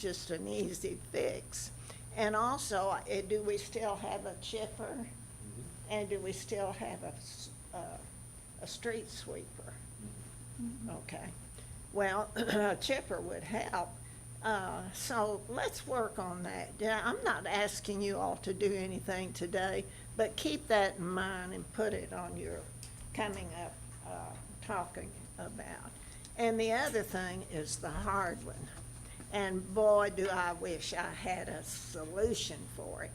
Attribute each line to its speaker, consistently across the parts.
Speaker 1: just an easy fix. And also, do we still have a chipper? And do we still have a street sweeper? Okay. Well, a chipper would help. So let's work on that. Yeah, I'm not asking you all to do anything today, but keep that in mind and put it on your coming up, talking about. And the other thing is the hard one. And boy, do I wish I had a solution for it.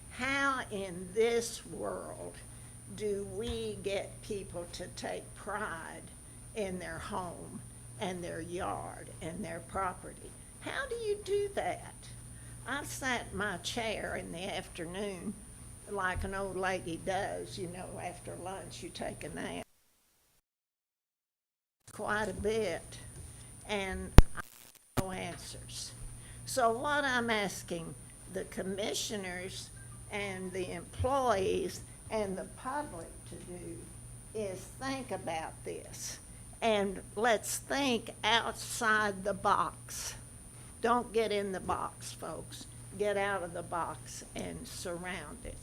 Speaker 1: How in this world do we get people to take pride in their home and their yard and their property? How do you do that? I've sat in my chair in the afternoon like an old lady does, you know, after lunch you take a nap. Quite a bit, and no answers. So what I'm asking the commissioners and the employees and the public to do is think about this. And let's think outside the box. Don't get in the box, folks. Get out of the box and surround it.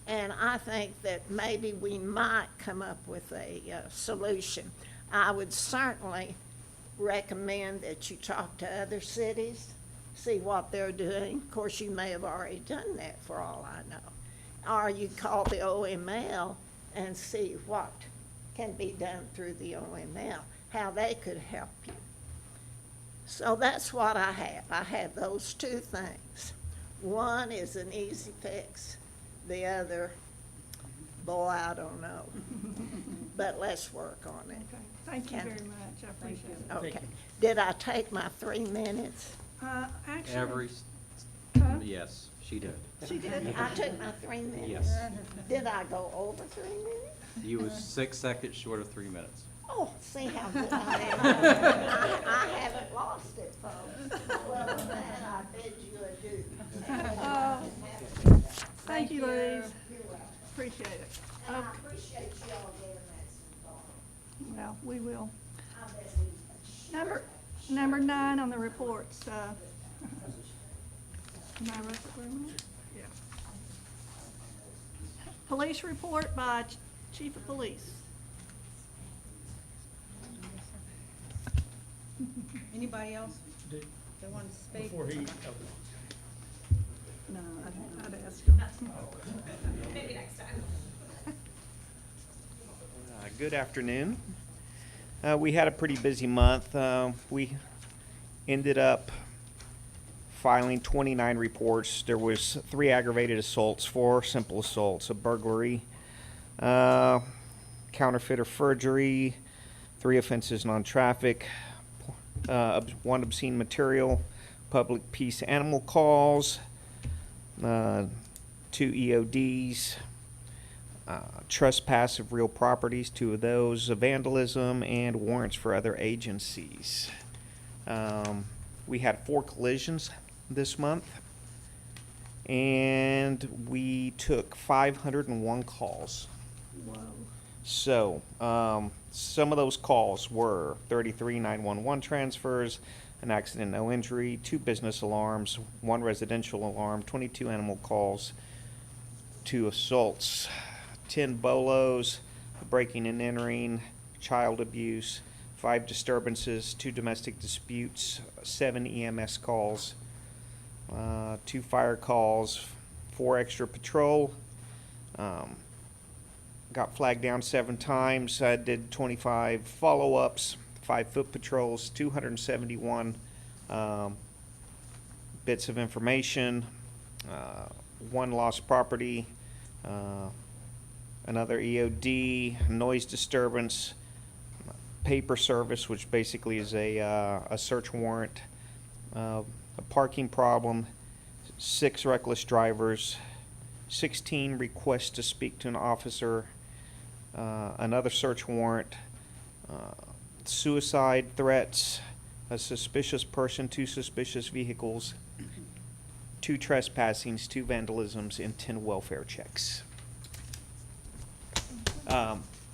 Speaker 1: And I think that maybe we might come up with a solution. I would certainly recommend that you talk to other cities, see what they're doing. Of course, you may have already done that for all I know. Or you call the OML and see what can be done through the OML, how they could help you. So that's what I have. I have those two things. One is an easy fix. The other, boy, I don't know. But let's work on it.
Speaker 2: Okay, thank you very much, I appreciate it.
Speaker 1: Okay. Did I take my 3 minutes?
Speaker 2: Actually,
Speaker 3: Huh?
Speaker 4: Yes, she did.
Speaker 2: she did.
Speaker 1: I took my 3 minutes.
Speaker 4: Yes.
Speaker 1: Did I go over 3 minutes?
Speaker 4: You was 6 seconds short of 3 minutes.
Speaker 1: Oh, see how good I am. I haven't lost it, folks. Well, with that, I bid you adieu.
Speaker 2: Thank you, Louise.
Speaker 1: You're welcome.
Speaker 2: Appreciate it.
Speaker 1: And I
Speaker 2: Okay,
Speaker 1: appreciate y'all giving that some thought.
Speaker 2: well, we will.
Speaker 1: I bet we.
Speaker 2: Number 9 on the reports. Am I right for a minute? Yeah. Police report by Chief of Police.
Speaker 3: Anybody else that wants to speak?
Speaker 5: Before he,
Speaker 2: No, I'd ask him.
Speaker 6: Maybe next time.
Speaker 5: good afternoon. We had a pretty busy month. We ended up filing 29 reports. There was 3 aggravated assaults, 4 simple assaults, a burglary, counterfeit or forgery, 3 offenses non-traffic, 1 obscene material, public peace animal calls, 2 EODs, trespass of real properties, 2 of those, vandalism, and warrants for other agencies. We had 4 collisions this month, and we took 501 calls.
Speaker 2: Whoa.
Speaker 5: So, some of those calls were 33 911 transfers, an accident, no injury, 2 business alarms, 1 residential alarm, 22 animal calls, 2 assaults, 10 bolos, breaking and entering, child abuse, 5 disturbances, 2 domestic disputes, 7 EMS calls, 2 fire calls, 4 extra patrol. Got flagged down 7 times. I did 25 follow-ups, 5 foot patrols, 271 bits of information, 1 lost property, another EOD, noise disturbance, paper service, which basically is a search warrant, a parking problem, 6 reckless drivers, 16 requests to speak to an officer, another search warrant, suicide threats, a suspicious person, 2 suspicious vehicles, 2 trespassings, 2 vandalisms, and 10 welfare checks.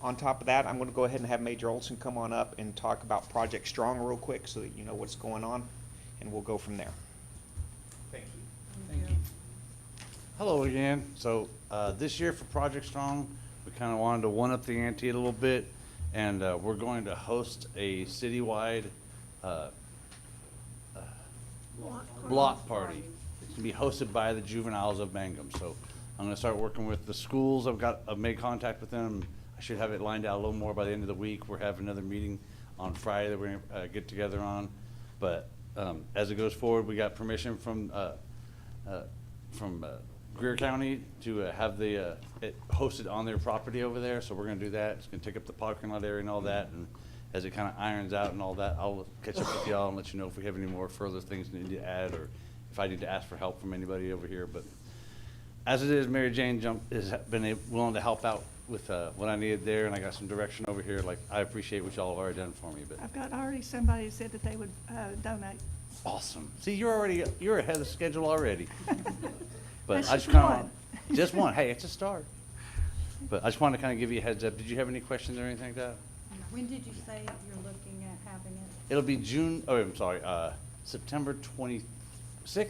Speaker 5: On top of that, I'm going to go ahead and have Major Olson come on up and talk about Project Strong real quick so that you know what's going on, and we'll go from there.
Speaker 7: Hello again. So this year for Project Strong, we kind of wanted to one-up the ante a little bit, and we're going to host a citywide block party. It's gonna be hosted by the juveniles of Mangum. So I'm gonna start working with the schools. I've made contact with them. I should have it lined out a little more by the end of the week. We're having another meeting on Friday that we're gonna get together on. But as it goes forward, we got permission from Greer County to have it hosted on their property over there, so we're gonna do that. It's gonna take up the parking lot area and all that, and as it kinda irons out and all that, I'll catch up with y'all and let you know if we have any more further things we need to add, or if I need to ask for help from anybody over here. But as it is, Mary Jane has been willing to help out with what I needed there, and I got some direction over here. Like, I appreciate what y'all have already done for me, but
Speaker 2: I've got already somebody who said that they would donate.
Speaker 7: awesome. See, you're ahead of schedule already. But
Speaker 2: That's
Speaker 7: I
Speaker 2: just
Speaker 7: just kinda,
Speaker 2: one.
Speaker 7: just one, hey, it's a start. But I just wanted to kind of give you a heads up. Did you have any questions or anything like that?
Speaker 3: When did you say you're looking at having it?
Speaker 7: It'll be September 26th?
Speaker 2: I don't
Speaker 7: I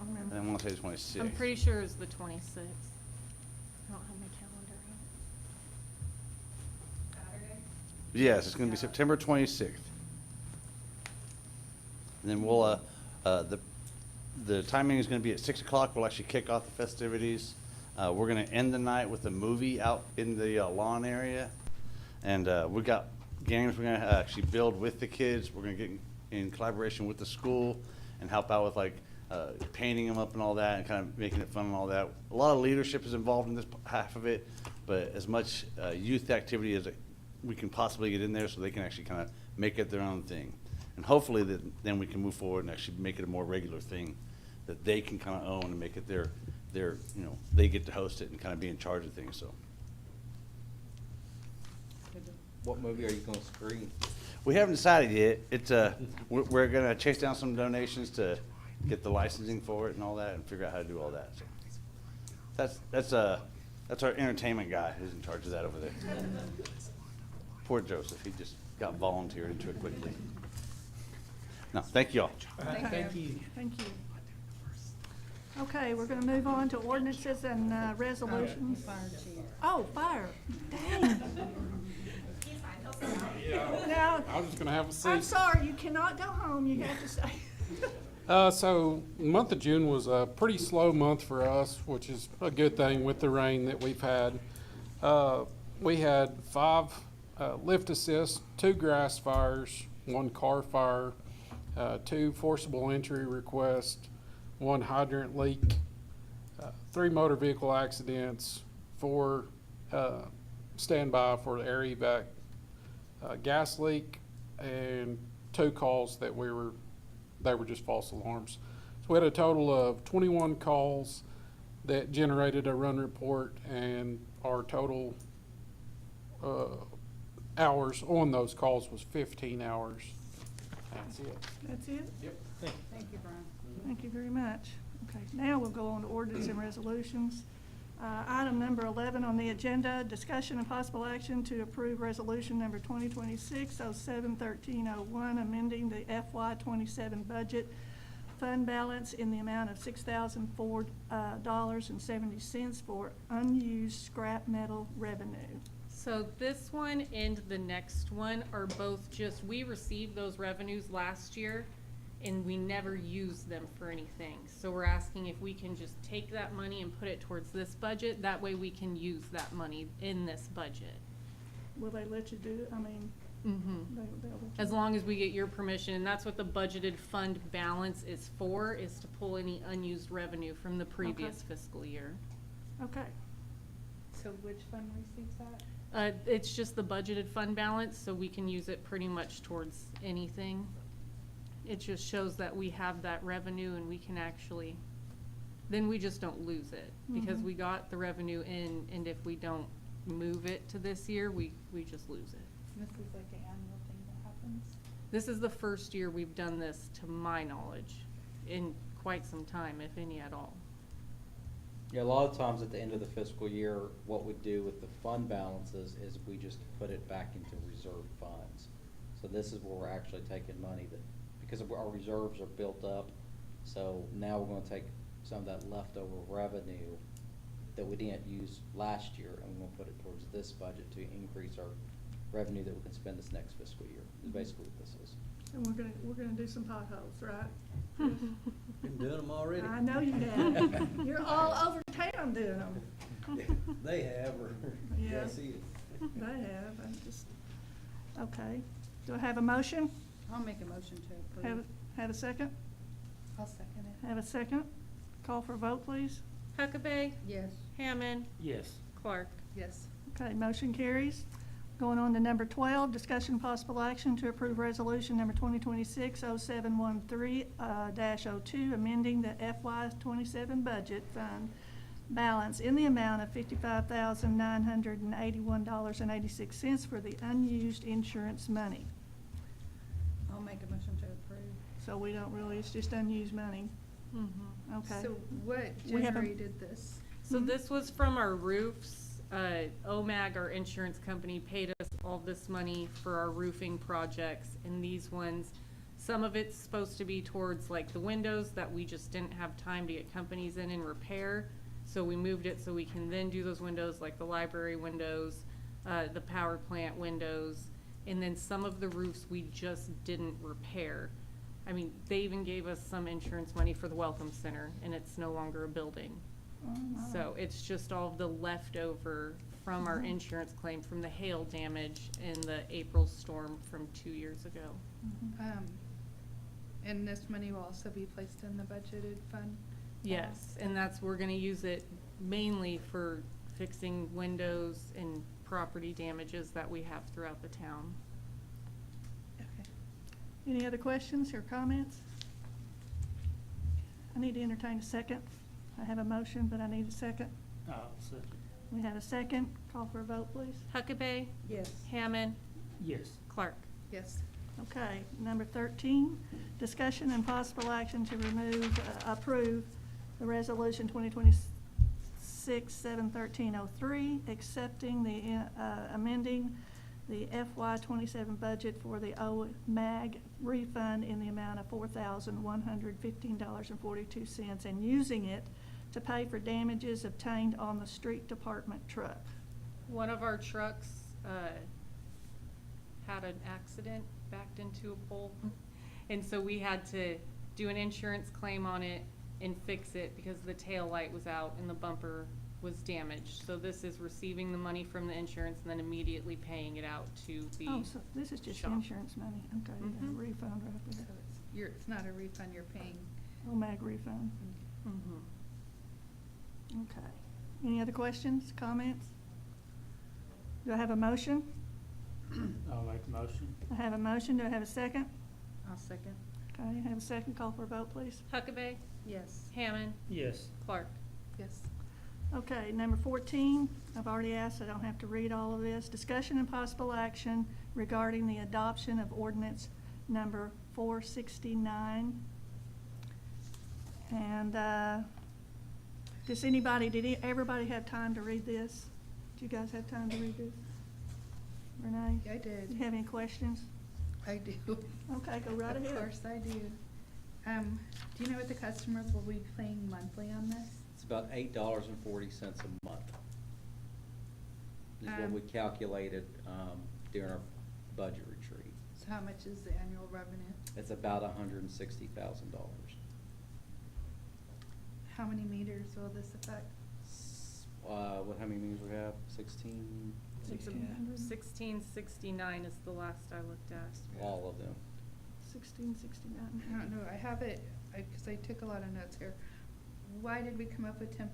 Speaker 2: remember.
Speaker 7: want to say the 26th.
Speaker 6: I'm pretty sure it's the 26th. I don't have my calendar out. Saturday?
Speaker 7: Yes, it's going to be September 26th. And then we'll, the timing is going to be at 6 o'clock. We'll actually kick off the festivities. We're going to end the night with a movie out in the lawn area. And we got games we're going to actually build with the kids. We're going to get in collaboration with the school and help out with like painting them up and all that, and kind of making it fun and all that. A lot of leadership is involved in this half of it, but as much youth activity as we can possibly get in there so they can actually kind of make it their own thing. And hopefully then we can move forward and actually make it a more regular thing that they can kind of own and make it their, they get to host it and kind of be in charge of things, so.
Speaker 4: What movie are you gonna screen?
Speaker 7: We haven't decided yet. It's, we're gonna chase down some donations to get the licensing for it and all that and figure out how to do all that, so. That's our entertainment guy who's in charge of that over there. Poor Joseph, he just got volunteered into it quickly. No, thank you all.
Speaker 2: Thank you. Thank you. Okay, we're gonna move on to ordinances and resolutions.
Speaker 3: Fire chief.
Speaker 2: Oh, fire. Dang.
Speaker 6: He's fine, he'll survive.
Speaker 2: Now,
Speaker 8: I was just gonna have a seat.
Speaker 2: I'm sorry, you cannot go home. You have to stay.
Speaker 8: So the month of June was a pretty slow month for us, which is a good thing with the rain that we've had. We had 5 lift assists, 2 grass fires, 1 car fire, 2 forcible entry requests, 1 hydrant leak, 3 motor vehicle accidents, 4 standby for the air evac, gas leak, and 2 calls that they were just false alarms. So we had a total of 21 calls that generated a run report, and our total hours on those calls was 15 hours. That's it.
Speaker 2: That's it?
Speaker 8: Yep.
Speaker 3: Thank you, Brian.
Speaker 2: Thank you very much. Okay, now we'll go on to ordinance and resolutions. Item number 11 on the agenda, discussion and possible action to approve resolution number 2026-07-1301, amending the FY '27 budget fund balance in the amount of $6,004.70 for unused scrap metal revenue.
Speaker 6: So this one and the next one are both just, we received those revenues last year and we never used them for anything. So we're asking if we can just take that money and put it towards this budget, that way we can use that money in this budget.
Speaker 2: Will they let you do it? I mean, they'll let you.
Speaker 6: As long as we get your permission, and that's what the budgeted fund balance is for, is to pull any unused revenue from the previous fiscal year.
Speaker 2: Okay,
Speaker 3: So which fund receives that?
Speaker 6: It's just the budgeted fund balance, so we can use it pretty much towards anything. It just shows that we have that revenue and we can actually, then we just don't lose it. Because we got the revenue in, and if we don't move it to this year, we just lose it.
Speaker 3: This is like an annual thing that happens?
Speaker 6: This is the first year we've done this, to my knowledge, in quite some time, if any at all.
Speaker 4: Yeah, a lot of times at the end of the fiscal year, what we do with the fund balances is we just put it back into reserve funds. So this is where we're actually taking money that, because our reserves are built up, so now we're gonna take some of that leftover revenue that we didn't use last year, and we're gonna put it towards this budget to increase our revenue that we can spend this next fiscal year, is basically what this is.
Speaker 2: And we're gonna do some potholes, right?
Speaker 9: Been doing them already.
Speaker 2: I know you have. You're all over town doing them.
Speaker 9: They have, or,
Speaker 2: Yeah.
Speaker 9: yeah, see it.
Speaker 2: They have, okay. Do I have a motion?
Speaker 3: I'll make a motion to
Speaker 2: Have,
Speaker 3: approve.
Speaker 2: have a second?
Speaker 3: I'll second it.
Speaker 2: Have a second? Call for a vote, please.
Speaker 6: Huckabee,
Speaker 3: Yes.
Speaker 6: Hammond,
Speaker 9: Yes.
Speaker 6: Clark.
Speaker 3: Yes.
Speaker 2: Okay, motion carries. Going on to number 12, discussion possible action to approve resolution number 2026-0713, -02, amending the FY 27 budget fund balance in the amount of $55,981.86 for the unused insurance money.
Speaker 3: I'll make a motion to approve.
Speaker 2: So we don't really, it's just unused money.
Speaker 6: Mm-hmm.
Speaker 2: Okay.
Speaker 10: So what
Speaker 2: We have a-
Speaker 10: generated this?
Speaker 6: So this was from our roofs. OMAG, our insurance company, paid us all this money for our roofing projects, and these ones, some of it's supposed to be towards like the windows that we just didn't have time to get companies in and repair. So we moved it so we can then do those windows, like the library windows, the power plant windows, and then some of the roofs we just didn't repair. I mean, they even gave us some insurance money for the Welcome Center, and it's no longer a building.
Speaker 2: Oh, wow.
Speaker 6: So it's just all of the leftover from our insurance claim from the hail damage in the April storm from 2 years ago.
Speaker 10: And this money will also be placed in the budgeted fund?
Speaker 6: Yes, and that's, we're gonna use it mainly for fixing windows and property damages that we have throughout the town.
Speaker 10: Okay.
Speaker 2: Any other questions or comments? I need to entertain a second. I have a motion, but I need a second. We have a second. Call for a vote, please.
Speaker 6: Huckabee,
Speaker 3: Yes.
Speaker 6: Hammond,
Speaker 9: Yes.
Speaker 6: Clark.
Speaker 10: Yes.
Speaker 2: Okay, number 13, discussion and possible action to approve the resolution 2026-71303, accepting the, amending the FY 27 budget for the OMAG refund in the amount of $4,115.42 and using it to pay for damages obtained on the street department truck.
Speaker 6: One of our trucks, had an accident, backed into a pole. And so we had to do an insurance claim on it and fix it because the tail light was out and the bumper was damaged. So this is receiving the money from the insurance and then immediately paying it out to the
Speaker 2: Oh, so this is just
Speaker 6: shop.
Speaker 2: insurance money. Okay, yeah,
Speaker 6: Mhm.
Speaker 2: refund right
Speaker 10: So
Speaker 2: there.
Speaker 10: it's not a refund, you're paying.
Speaker 2: OMAG refund.
Speaker 6: Mhm.
Speaker 2: Okay. Any other questions, comments? Do I have a motion?
Speaker 9: I'll make the motion.
Speaker 2: I have a motion. Do I have a second?
Speaker 3: I'll second.
Speaker 2: Okay, I have a second. Call for a vote, please.
Speaker 6: Huckabee,
Speaker 3: Yes.
Speaker 6: Hammond,
Speaker 9: Yes.
Speaker 6: Clark.
Speaker 10: Yes.
Speaker 2: Okay, number 14, I've already asked, I don't have to read all of this. Discussion and possible action regarding the adoption of ordinance number 469. And, did everybody have time to read this? Did you guys have time to read this? Renee?
Speaker 10: I
Speaker 2: Do
Speaker 10: did.
Speaker 2: you have any questions?
Speaker 10: I do.
Speaker 2: Okay, go right ahead.
Speaker 10: Of course I do. Do you know what the customers will be paying monthly on this?
Speaker 4: It's about $8.40 a month. Is what we
Speaker 10: Um,
Speaker 4: calculated, during our budget retreat.
Speaker 10: So how much is the annual revenue?
Speaker 4: It's about $160,000.
Speaker 10: How many meters will this affect?
Speaker 4: How many meters we have? 16?
Speaker 6: It's 1669 is the last I looked at.
Speaker 4: All of them.
Speaker 2: 1669.
Speaker 10: I don't know, I have it, because I took a lot of notes here. Why did we come up with 10%?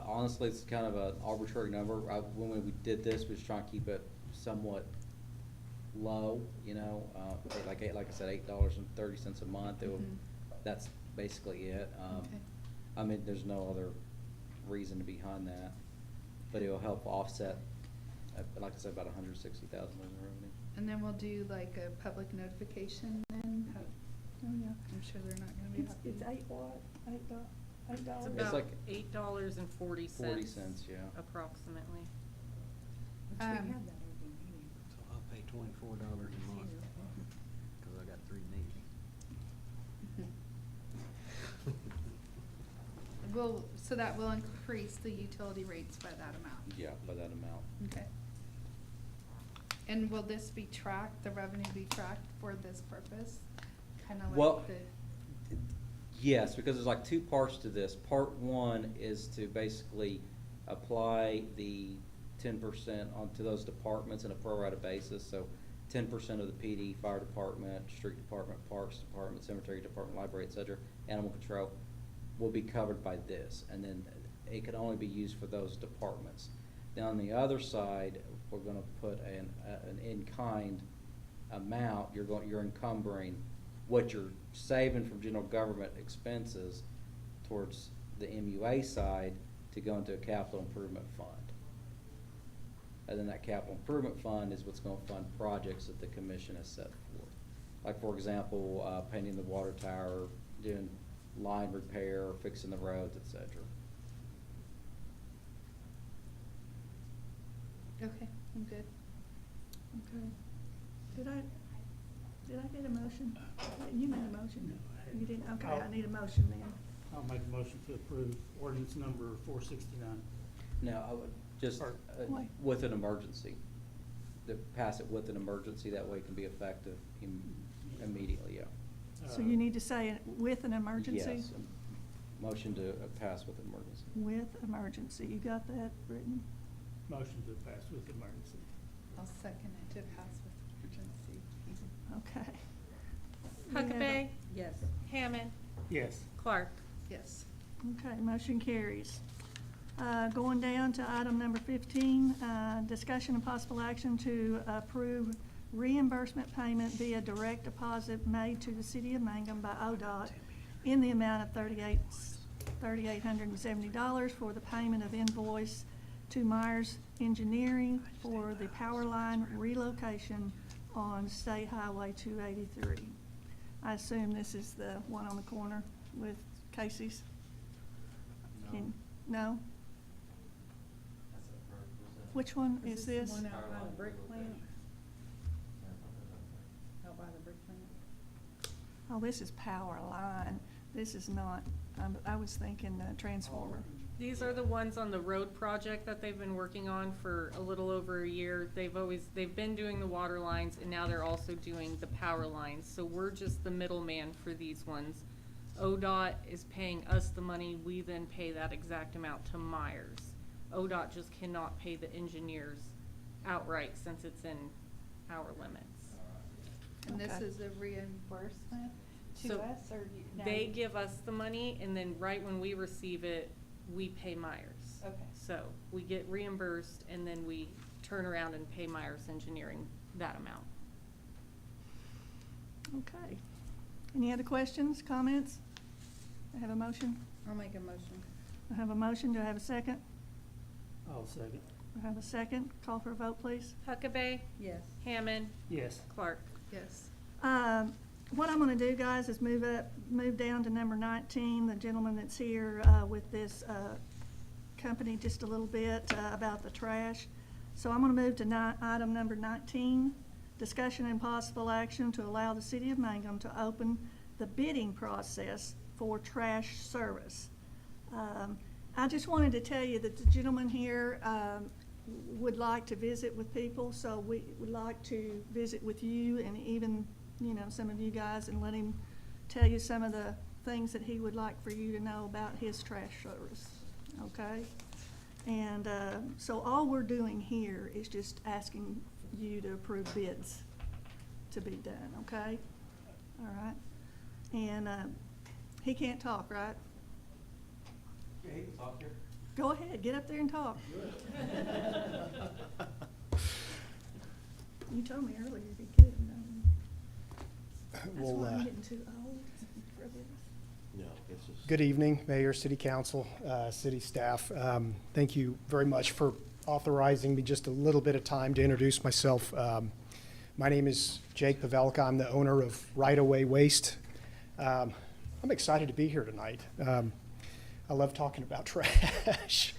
Speaker 4: Honestly, it's kind of an arbitrary number. When we did this, we was trying to keep it somewhat low, you know, like I said, $8.30 a month.
Speaker 10: Mhm.
Speaker 4: That's basically it.
Speaker 10: Okay.
Speaker 4: I mean, there's no other reason behind that, but it'll help offset, like I said, about $160,000 in revenue.
Speaker 10: And then we'll do like a public notification then?
Speaker 2: Oh, yeah.
Speaker 10: I'm sure they're not gonna be
Speaker 2: It's,
Speaker 10: happy.
Speaker 2: it's $8 what? $8?
Speaker 6: It's
Speaker 2: $8?
Speaker 6: about
Speaker 4: like
Speaker 6: $8.40.
Speaker 4: 40 cents, yeah.
Speaker 6: Approximately.
Speaker 3: Which we
Speaker 10: Um,
Speaker 3: had that every meeting.
Speaker 9: So I'll pay $24 a month, cause I got 3 meetings.
Speaker 10: so that will increase the utility rates by that amount?
Speaker 4: Yeah, by that amount.
Speaker 10: Okay. And will this be tracked, the revenue be tracked for this purpose? Kinda
Speaker 4: Well,
Speaker 10: like the,
Speaker 4: yes, because there's like two parts to this. Part one is to basically apply the 10% onto those departments on a pro rata basis. So 10% of the PD, fire department, street department, parks department, cemetery department, library, et cetera, animal control, will be covered by this. And then it can only be used for those departments. Then on the other side, we're gonna put an in-kind amount. You're encumbering what you're saving from general government expenses towards the MUA side to go into a capital improvement fund. And then that capital improvement fund is what's gonna fund projects that the commission has set forth. Like, for example, painting the water tower, doing line repair, fixing the roads, et cetera.
Speaker 10: okay, I'm good.
Speaker 2: Okay. Did I get a motion? You made a motion.
Speaker 9: No, I hadn't.
Speaker 2: You didn't, okay, I need a motion then.
Speaker 9: I'll make a motion to approve ordinance number 469.
Speaker 4: No, I would just,
Speaker 9: Or-
Speaker 2: Wait.
Speaker 4: with an emergency, pass it with an emergency, that way it can be effective immediately, yeah.
Speaker 2: So you need to say it with an emergency?
Speaker 4: Yes, motion to pass with an emergency.
Speaker 2: With emergency. You got that written?
Speaker 9: Motion to pass with emergency.
Speaker 10: I'll second it to pass with urgency.
Speaker 2: Okay. We have a-
Speaker 6: Huckabee,
Speaker 3: Yes.
Speaker 6: Hammond,
Speaker 9: Yes.
Speaker 6: Clark.
Speaker 10: Yes.
Speaker 2: Okay, motion carries. Going down to item number 15, discussion and possible action to approve reimbursement payment via direct deposit made to the city of Mangum by ODOT in the amount of $3,870 for the payment of invoice to Myers Engineering for the power line relocation on State Highway 283. I assume this is the one on the corner with Casey's? No? Which one is this?
Speaker 3: The one out by the brick plant? Out by the brick plant?
Speaker 2: Oh, this is power line. This is not, I was thinking transformer.
Speaker 6: These are the ones on the road project that they've been working on for a little over a year. They've been doing the water lines, and now they're also doing the power lines. So we're just the middleman for these ones. ODOT is paying us the money, we then pay that exact amount to Myers. ODOT just cannot pay the engineers outright since it's in our limits.
Speaker 10: And this
Speaker 2: Okay.
Speaker 10: is a reimbursement to
Speaker 6: So
Speaker 10: us, or you? now
Speaker 6: They
Speaker 10: you-
Speaker 6: give us the money, and then right when we receive it, we pay Myers.
Speaker 10: Okay.
Speaker 6: So we get reimbursed, and then we turn around and pay Myers Engineering that amount.
Speaker 2: Okay. Any other questions, comments? I have a motion.
Speaker 3: I'll make a motion.
Speaker 2: I have a motion. Do I have a second?
Speaker 9: I'll second.
Speaker 2: I have a second. Call for a vote, please.
Speaker 6: Huckabee,
Speaker 3: Yes.
Speaker 6: Hammond,
Speaker 9: Yes.
Speaker 6: Clark.
Speaker 10: Yes.
Speaker 2: What I'm gonna do, guys, is move down to number 19, the gentleman that's here, with this, company just a little bit, about the trash. So I'm gonna move to item number 19, discussion and possible action to allow the city of Mangum to open the bidding process for trash service. I just wanted to tell you that the gentleman here, would like to visit with people, so we would like to visit with you and even, some of you guys, and let him tell you some of the things that he would like for you to know about his trash service, okay? And, so all we're doing here is just asking you to approve bids to be done, okay? All right? And, he can't talk, right?
Speaker 4: Yeah, he can talk here.
Speaker 2: Go ahead, get up there and talk. You told me earlier you could, that's
Speaker 11: Well,
Speaker 2: why I'm getting too old for this.
Speaker 11: No, it's just.
Speaker 12: Good evening, Mayor, City Council, City staff. Thank you very much for authorizing me just a little bit of time to introduce myself. My name is Jake Pavelka. I'm the owner of Right Away Waste. I'm excited to be here tonight. I love talking about trash.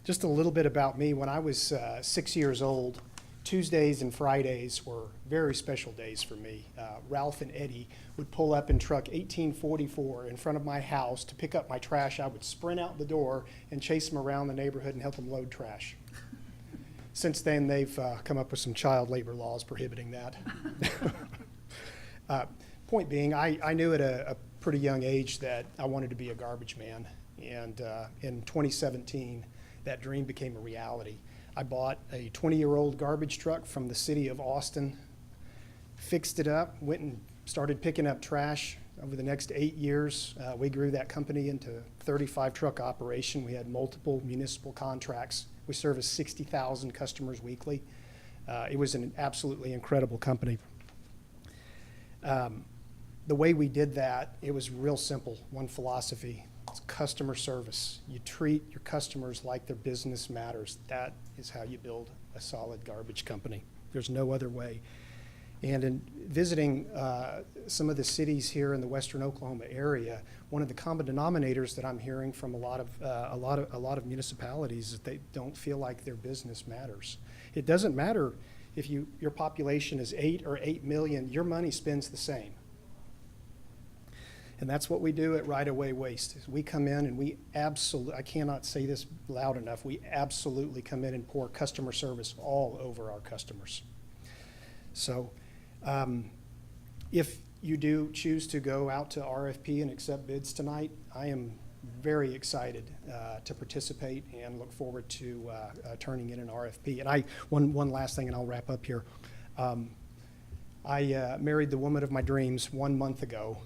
Speaker 12: Just a little bit about me. When I was 6 years old, Tuesdays and Fridays were very special days for me. Ralph and Eddie would pull up in truck 1844 in front of my house to pick up my trash. I would sprint out the door and chase them around the neighborhood and help them load trash. Since then, they've come up with some child labor laws prohibiting that. Point being, I knew at a pretty young age that I wanted to be a garbage man. And in 2017, that dream became a reality. I bought a 20-year-old garbage truck from the city of Austin, fixed it up, went and started picking up trash. Over the next 8 years, we grew that company into a 35-truck operation. We had multiple municipal contracts. We serviced 60,000 customers weekly. It was an absolutely incredible company. The way we did that, it was real simple, one philosophy. It's customer service. You treat your customers like their business matters. That is how you build a solid garbage company. There's no other way. And in visiting some of the cities here in the Western Oklahoma area, one of the common denominators that I'm hearing from a lot of municipalities is they don't feel like their business matters. It doesn't matter if your population is 8 or 8 million. Your money spends the same. And that's what we do at Right Away Waste. Is we come in and we absolutely, I cannot say this loud enough, we absolutely come in and pour customer service all over our customers. So if you do choose to go out to RFP and accept bids tonight, I am very excited to participate and look forward to turning in an RFP. And one last thing, and I'll wrap up here. I married the woman of my dreams 1 month ago.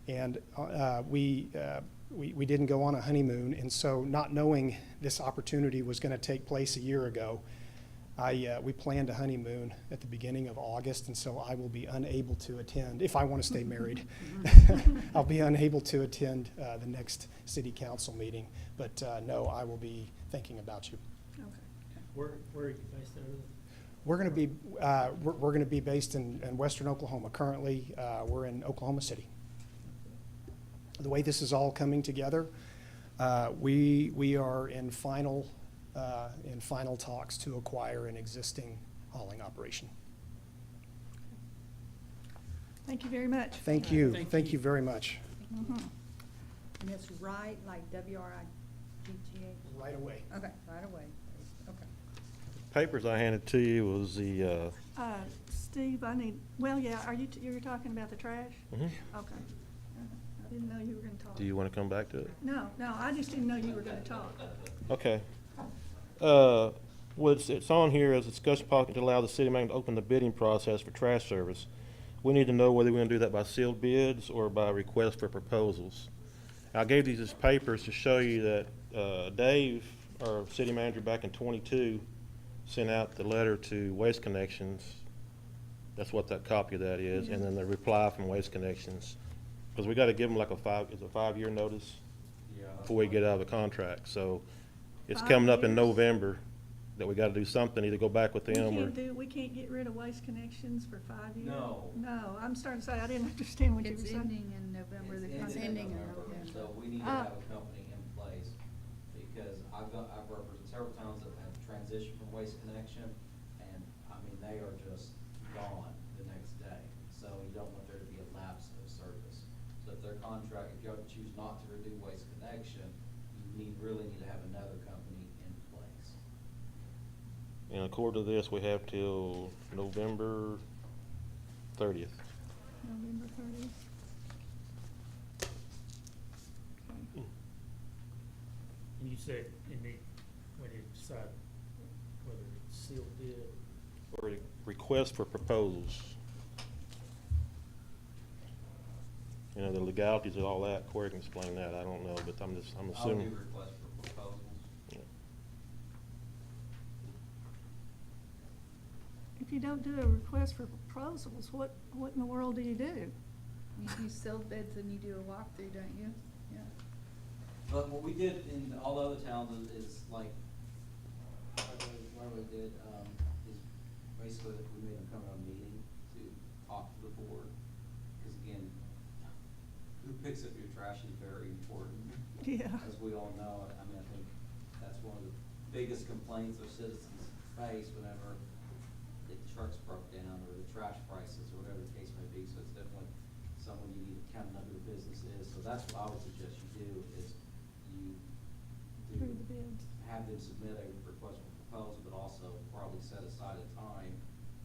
Speaker 12: And we didn't go on a honeymoon, and so not knowing this opportunity was going to take place a year ago, we planned a honeymoon at the beginning of August, and so I will be unable to attend, if I want to stay married. I'll be unable to attend the next city council meeting, but no, I will be thinking about you.
Speaker 9: Where are you based out of?
Speaker 12: We're going to be based in Western Oklahoma. Currently, we're in Oklahoma City. The way this is all coming together, we are in final talks to acquire an existing hauling operation.
Speaker 2: Thank you very much.
Speaker 12: Thank you.
Speaker 9: Thank
Speaker 12: Thank
Speaker 9: you.
Speaker 12: you very much.
Speaker 3: And it's right, like W-R-I-G-T-A?
Speaker 12: Right away.
Speaker 3: Okay, right away. Okay.
Speaker 11: Papers I handed to you was the,
Speaker 2: Steve, you're talking about the trash? Okay. I didn't know you were gonna talk.
Speaker 11: do you want to come back to it?
Speaker 2: No, I just didn't know you were gonna talk.
Speaker 11: Okay. It's on here as discussion policy to allow the city manager to open the bidding process for trash service. We need to know whether we're going to do that by sealed bids or by request for proposals. I gave these as papers to show you that Dave, our city manager back in '22, sent out the letter to Waste Connections. That's what that copy of that is, and then the reply from Waste Connections. Because we got to give them like a 5-year notice before we get out of the contract. So it's
Speaker 2: 5
Speaker 11: coming up in
Speaker 2: years?
Speaker 11: November that we got to do something, either go back with them or.
Speaker 2: We can't get rid of Waste Connections for 5 years?
Speaker 4: No.
Speaker 2: No, I'm starting to say, I didn't understand what you were
Speaker 10: It's
Speaker 2: saying.
Speaker 10: ending in November. The
Speaker 4: It's
Speaker 10: contract.
Speaker 4: ending in November, so we need to have a company in place, because I've represented several towns that have transitioned from Waste Connection, and, I mean, they are just gone the next day. So you don't want there to be a lapse of service. So if their contract, if you choose not to renew Waste Connection, you really need to have another company in place.
Speaker 11: And according to this, we have till November 30th.
Speaker 2: November 30th.
Speaker 9: And you said when you decide whether it's sealed bid.
Speaker 11: Or request for proposals. You know, the legalities of all that, Corey can explain that, I don't know, but I'm
Speaker 4: I'll
Speaker 11: assuming.
Speaker 4: do request for proposals.
Speaker 11: Yeah.
Speaker 2: If you don't do a request for proposals, what in the world do you do?
Speaker 10: You do sealed bids and you do a walkthrough, don't you? Yeah.
Speaker 4: But what we did in all the other towns is like, what we did, is basically we made them come to a meeting to talk to the board. Because again, who picks up your trash is very important.
Speaker 2: Yeah.
Speaker 4: As we all know, I mean, I think that's one of the biggest complaints our citizens face whenever if the trucks broke down or the trash prices or whatever the case may be, so it's definitely someone you need to kind of know who the business is. So that's what I would suggest you do, is you
Speaker 2: Through the bids.
Speaker 4: have them submit a request for proposal, but also probably set aside a time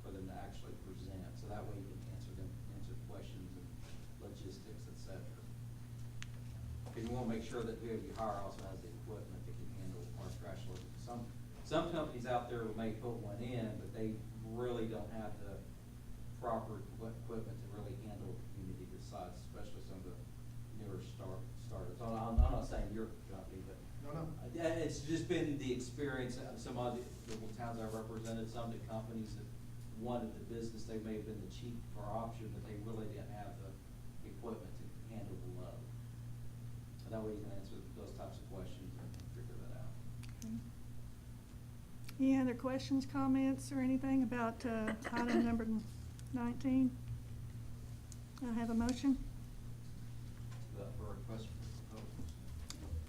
Speaker 4: for them to actually present. So that way you can answer questions and logistics, et cetera. And you wanna make sure that whoever you hire also has the equipment that can handle our trash load. Some companies out there may put one in, but they really don't have the proper equipment to really handle a community this size, especially some of the newer startups. I'm not saying your company, but it's just been the experience of some other little towns I represented, some of the companies that wanted the business, they may have been the cheaper option, but they really didn't have the equipment to handle the load. So that way you can answer those types of questions and figure that out.
Speaker 2: Any other questions, comments, or anything about item number 19? I have a motion
Speaker 4: For request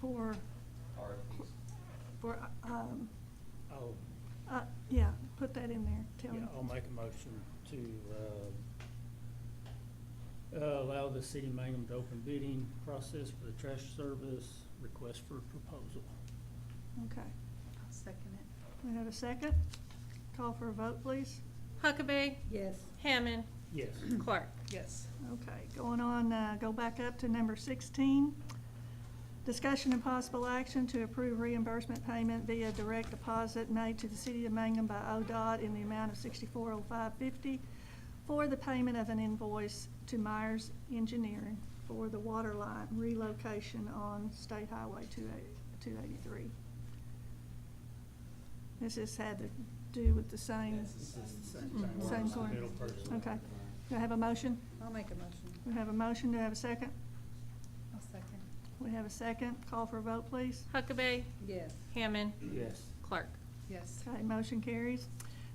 Speaker 4: for
Speaker 2: for,
Speaker 4: proposals, RFPs.
Speaker 2: for,
Speaker 9: Oh,
Speaker 2: yeah, put that in there, tell
Speaker 9: yeah,
Speaker 2: me.
Speaker 9: I'll make a motion to allow the city of Mangum to open bidding process for the trash service, request for proposal.
Speaker 2: Okay,
Speaker 10: I'll second it.
Speaker 2: we have a second. Call for a vote, please.
Speaker 6: Huckabee,
Speaker 3: Yes.
Speaker 6: Hammond,
Speaker 9: Yes.
Speaker 6: Clark.
Speaker 10: Yes.
Speaker 2: Okay, going on, go back up to number 16. Discussion and possible action to approve reimbursement payment via direct deposit made to the city of Mangum by ODOT in the amount of $6405.50 for the payment of an invoice to Myers Engineering for the water line relocation on State Highway 283. This has had to do with the same,
Speaker 9: This is the same
Speaker 2: Mm,
Speaker 9: thing.
Speaker 2: same corner.
Speaker 9: Middle person.
Speaker 2: Okay. Do I have a motion?
Speaker 3: I'll make a motion.
Speaker 2: We have a motion, do I have a second?
Speaker 10: I'll second.
Speaker 2: We have a second, call for a vote, please.
Speaker 6: Huckabee,
Speaker 3: Yes.
Speaker 6: Hammond,
Speaker 9: Yes.
Speaker 6: Clark.
Speaker 10: Yes.
Speaker 2: Okay, motion carries.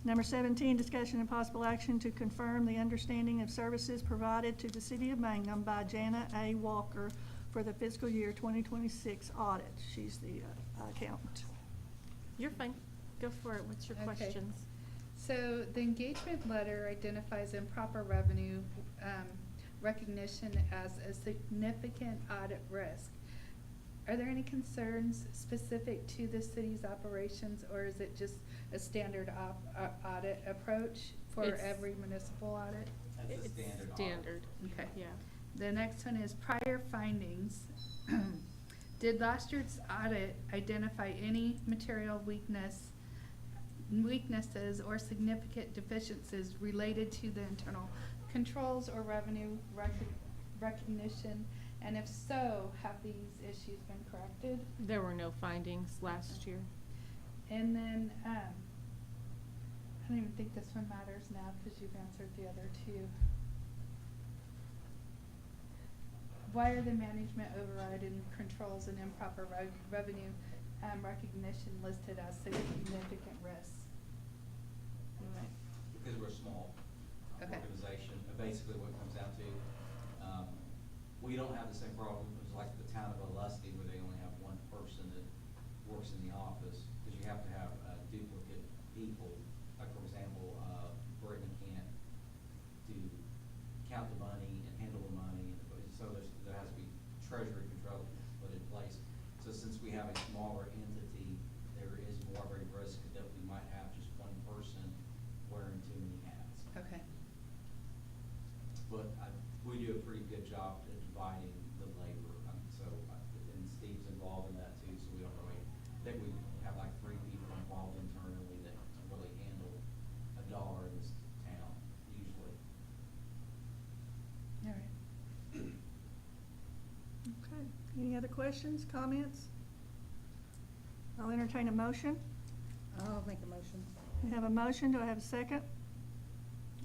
Speaker 2: Number 17, discussion and possible action to confirm the understanding of services provided to the city of Mangum by Jana A. Walker for the fiscal year 2026 audit. She's the accountant.
Speaker 6: You're fine. Go for it. What's your
Speaker 10: Okay.
Speaker 6: questions?
Speaker 10: So the engagement letter identifies improper revenue recognition as a significant audit risk. Are there any concerns specific to the city's operations, or is it just a standard audit approach for
Speaker 6: It's-
Speaker 10: every municipal audit?
Speaker 4: That's a
Speaker 6: It's
Speaker 4: standard audit.
Speaker 6: standard,
Speaker 10: Okay.
Speaker 6: yeah.
Speaker 10: The next one is prior findings. Did last year's audit identify any material weaknesses or significant deficiencies related to the internal controls or revenue recognition? And if so, have these issues been corrected?
Speaker 6: There were no findings last year.
Speaker 10: And then, I don't even think this one matters now because you've answered the other two. Why are the management override and controls and improper revenue recognition listed as significant risks?
Speaker 4: Because we're a small
Speaker 10: Okay.
Speaker 4: organization, and basically what it comes down to, we don't have the same problem as like the town of Olustee, where they only have one person that works in the office, because you have to have duplicate people. Like, for example, Brittany can't count the money and handle the money, and so there has to be treasury control put in place. So since we have a smaller entity, there is more of a risk that we might have just one person wearing too many hats.
Speaker 10: Okay.
Speaker 4: But we do a pretty good job at dividing the labor, and Steve's involved in that too, so we don't really, I think we have like 3 people involved internally that really handle a dollar in this town, usually.
Speaker 10: All right.
Speaker 2: Okay, any other questions, comments? I'll entertain a motion.
Speaker 3: I'll make a motion.
Speaker 2: We have a motion, do I have a second?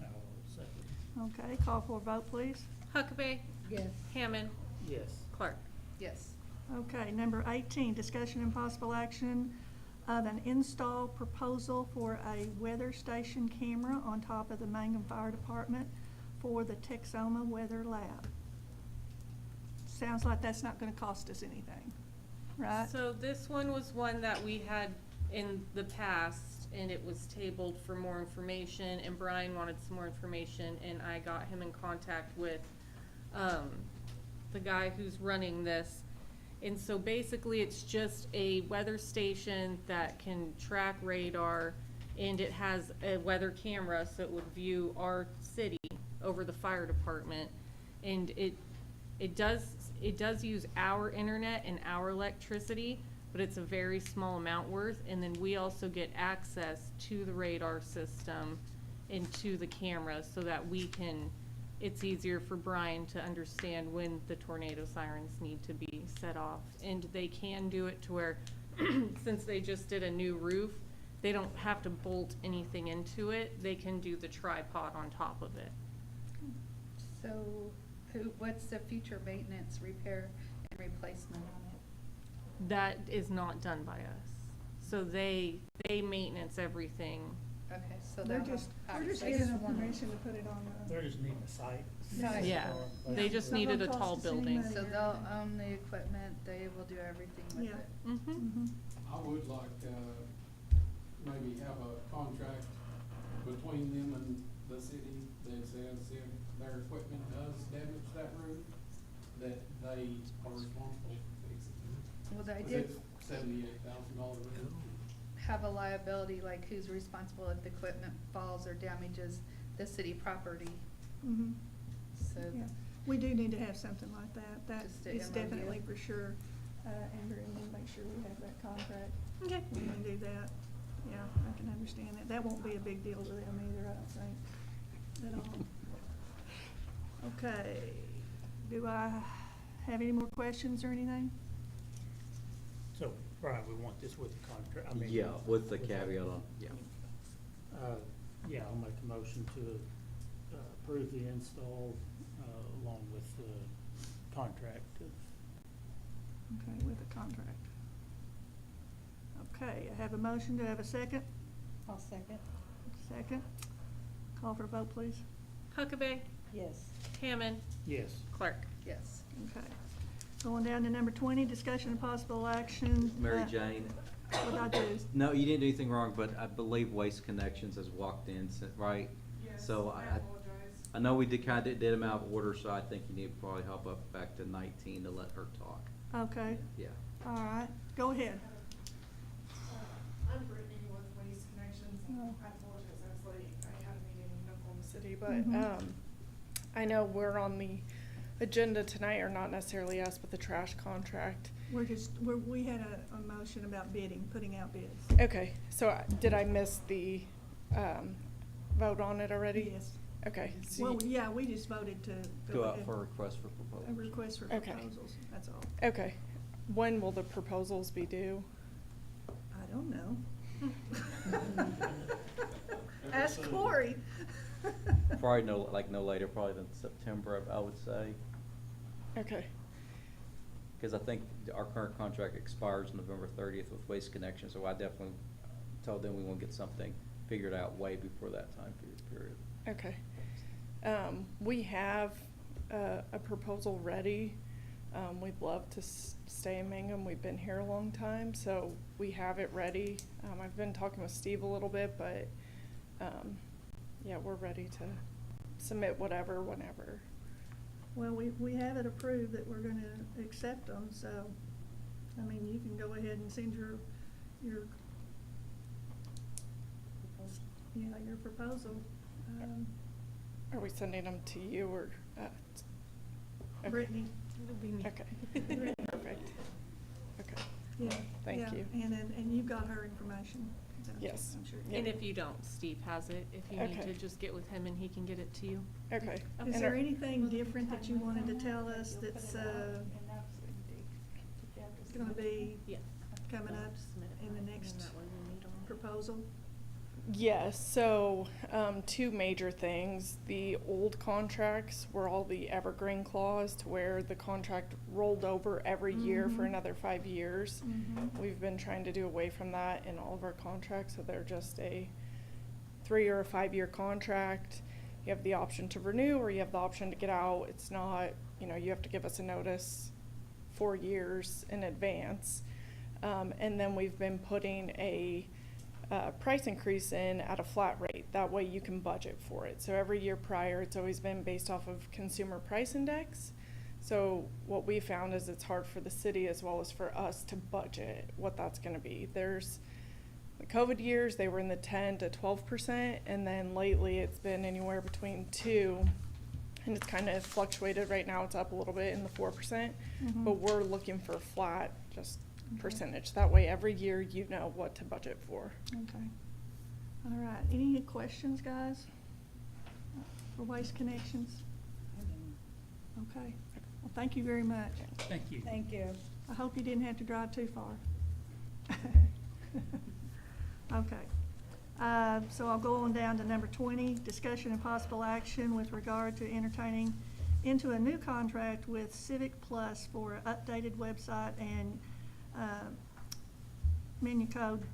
Speaker 9: I'll second.
Speaker 2: Okay, call for a vote, please.
Speaker 6: Huckabee,
Speaker 3: Yes.
Speaker 6: Hammond,
Speaker 9: Yes.
Speaker 6: Clark.
Speaker 10: Yes.
Speaker 2: Okay, number 18, discussion and possible action of an install proposal for a weather station camera on top of the Mangum Fire Department for the Texoma Weather Lab. Sounds like that's not gonna cost us anything, right?
Speaker 6: So this one was one that we had in the past and it was tabled for more information, and Brian wanted some more information, and I got him in contact with, the guy who's running this. And so basically, it's just a weather station that can track radar, and it has a weather camera, so it would view our city over the fire department. And it does use our internet and our electricity, but it's a very small amount worth. And then we also get access to the radar system and to the camera, so that it's easier for Brian to understand when the tornado sirens need to be set off. And they can do it to where, since they just did a new roof, they don't have to bolt anything into it. They can do the tripod on top of it.
Speaker 10: So, what's the future maintenance, repair, and replacement on it?
Speaker 6: That is not done by us. So they maintenance everything.
Speaker 10: Okay, so
Speaker 2: They're
Speaker 10: they'll
Speaker 2: just,
Speaker 10: have
Speaker 2: we're just
Speaker 10: access
Speaker 2: giving them
Speaker 10: to one.
Speaker 2: permission to put it on the.
Speaker 9: They're just needing a site.
Speaker 10: Site.
Speaker 6: Yeah,
Speaker 2: Yeah.
Speaker 6: they just
Speaker 2: Not
Speaker 6: needed a
Speaker 2: gonna
Speaker 6: tall
Speaker 2: cost us any
Speaker 6: building.
Speaker 2: money.
Speaker 10: So they'll own the equipment, they will do everything with
Speaker 2: Yeah.
Speaker 10: it.
Speaker 6: Mm-hmm.
Speaker 2: Mhm.
Speaker 8: I would like, maybe have a contract between them and the city that says if their equipment does damage that roof, that they are responsible for fixing it.
Speaker 10: Well, I
Speaker 8: 'Cause
Speaker 10: did
Speaker 8: it's $78,000 roof.
Speaker 10: have a liability, like who's responsible if the equipment falls or damages the city property,
Speaker 2: Mhm.
Speaker 10: so.
Speaker 2: Yeah, we do need to have something like that. That
Speaker 10: Just a
Speaker 2: is
Speaker 10: MOU.
Speaker 2: definitely for sure. Amber, and we'll make sure we have that contract.
Speaker 6: Okay.
Speaker 2: We can do that. Yeah, I can understand that. That won't be a big deal to them either, I don't think, at all. Okay, do I have any more questions or anything?
Speaker 9: So, Brian, we want this with the contract, I mean.
Speaker 4: Yeah, with the caveat on, yeah.
Speaker 9: Yeah, I'll make a motion to approve the install, along with the contract of.
Speaker 2: Okay, with a contract. Okay, I have a motion. Do I have a second?
Speaker 3: I'll second.
Speaker 2: Second. Call for a vote, please.
Speaker 6: Huckabee,
Speaker 3: Yes.
Speaker 6: Hammond,
Speaker 9: Yes.
Speaker 6: Clark.
Speaker 10: Yes.
Speaker 2: Okay. Going down to number 20, discussion and possible action.
Speaker 4: Mary Jane,
Speaker 2: What'd I do?
Speaker 4: no, you didn't do anything wrong, but I believe Waste Connections has walked in, right? So I know we did did them out of order, so I think you need to probably help up back to 19 to let her talk.
Speaker 2: Okay,
Speaker 4: Yeah.
Speaker 2: all right, go ahead.
Speaker 13: I'm Brittany with Waste Connections, and
Speaker 2: Oh.
Speaker 13: I apologize, I was late, I had a meeting in Oklahoma City, but,
Speaker 2: Mhm.
Speaker 13: I know we're on the agenda tonight, or not necessarily us, but the trash contract.
Speaker 2: We had a motion about bidding, putting out bids.
Speaker 13: Okay, so did I miss the, vote on it already?
Speaker 2: Yes.
Speaker 13: Okay. so
Speaker 2: Well,
Speaker 13: you-
Speaker 2: yeah, we just voted to
Speaker 4: Go out
Speaker 2: ahead.
Speaker 4: for a request for
Speaker 2: A
Speaker 4: proposal.
Speaker 2: request for
Speaker 13: Okay.
Speaker 2: proposals, that's all.
Speaker 13: Okay, when will the proposals be due?
Speaker 2: I don't know. Ask Corey.
Speaker 4: Probably no later, probably than September, I would say.
Speaker 13: Okay,
Speaker 4: Because I think our current contract expires November 30th with Waste Connections, so I definitely told them we want to get something figured out way before that time period.
Speaker 13: okay. We have a proposal ready. We'd love to stay in Mangum. We've been here a long time, so we have it ready. I've been talking with Steve a little bit, but, yeah, we're ready to submit whatever, whenever.
Speaker 2: Well, we have it approved that we're gonna accept them, so, I mean, you can go ahead and send your proposal.
Speaker 13: Are we sending them to you or, okay.
Speaker 2: Brittany.
Speaker 6: It'll be me.
Speaker 13: Okay, perfect. Okay,
Speaker 2: Yeah.
Speaker 13: Thank
Speaker 2: yeah,
Speaker 13: you.
Speaker 2: And you've got her information. don't you?
Speaker 13: Yes.
Speaker 2: I'm sure.
Speaker 13: Yeah.
Speaker 6: And if you don't, Steve has it. If you need
Speaker 13: Okay.
Speaker 6: to, just get with him and he can get it to you.
Speaker 13: okay.
Speaker 2: Is
Speaker 13: And
Speaker 2: there
Speaker 13: are-
Speaker 2: anything different that you wanted to tell us that's, gonna be
Speaker 6: Yeah.
Speaker 2: coming up
Speaker 6: Submit it
Speaker 2: in the
Speaker 6: and
Speaker 2: next
Speaker 6: that way we meet on it.
Speaker 2: proposal?
Speaker 13: Yes, so, two major things. The old contracts were all the evergreen clause to where the contract rolled over every year for
Speaker 2: Mhm.
Speaker 13: another 5 years.
Speaker 2: Mhm.
Speaker 13: We've been trying to do away from that in all of our contracts, so they're just a 3 or a 5-year contract. You have the option to renew or you have the option to get out. It's not, you have to give us a notice 4 years in advance. And then we've been putting a price increase in at a flat rate. That way you can budget for it. So every year prior, it's always been based off of consumer price index. So what we found is it's hard for the city as well as for us to budget what that's gonna be. There's the COVID years, they were in the 10 to 12%, and then lately it's been anywhere between 2, and it's kind of fluctuated. Right now it's up a little bit in the 4%, but we're looking for a flat, just percentage. That way every year you know what to budget for.
Speaker 2: Okay. All right, any questions, guys, for Waste Connections? Okay, well, thank you very much.
Speaker 9: Thank you.
Speaker 3: Thank you.
Speaker 2: I hope you didn't have to drive too far. Okay, so I'll go on down to number 20, discussion and possible action with regard to entertaining into a new contract with Civic Plus for an updated website and Municode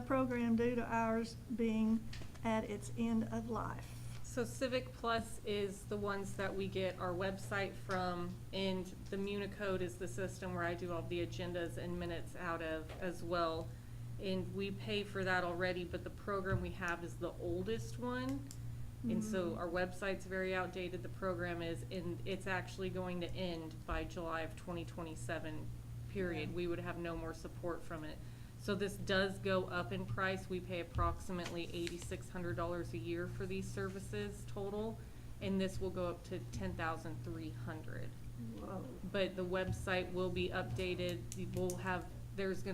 Speaker 2: program due to ours being at its end of life.
Speaker 6: So Civic Plus is the ones that we get our website from, and the Municode is the system where I do all the agendas and minutes out of as well. And we pay for that already, but the program we have is the oldest one. And so our website's very outdated, the program is, and it's actually going to end by July of 2027, period. We would have no more support from it. So this does go up in price. We pay approximately $8,600 a year for these services total, and this will go up to $10,300.
Speaker 2: Whoa.
Speaker 6: But the website will be updated. We'll have, there's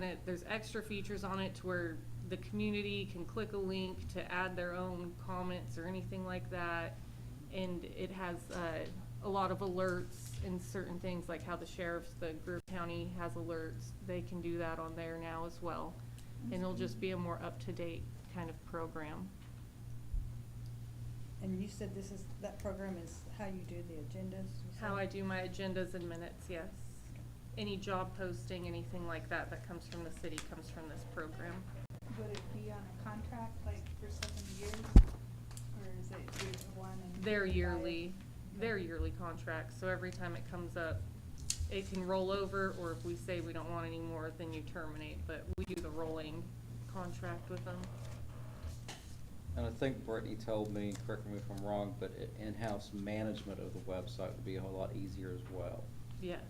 Speaker 6: extra features on it to where the community can click a link to add their own comments or anything like that. And it has a lot of alerts and certain things, like how the sheriff's, the Greer County has alerts. They can do that on there now as well. And it'll just be a more up-to-date kind of program.
Speaker 3: And you said that program is how you do the agendas? you
Speaker 6: How
Speaker 3: said?
Speaker 6: I do my agendas and minutes, yes. Any job posting, anything like that that comes from the city comes from this program.
Speaker 10: Would it be on a contract, like for 7 years, or is it year one and?
Speaker 6: They're
Speaker 10: you buy it?
Speaker 6: yearly, they're yearly contracts, so every time it comes up, it can roll over, or if we say we don't want any more, then you terminate, but we do the rolling contract with them.
Speaker 4: And I think Brittany told me, correct me if I'm wrong, but in-house management of the website would be a whole lot easier as well.
Speaker 6: Yes.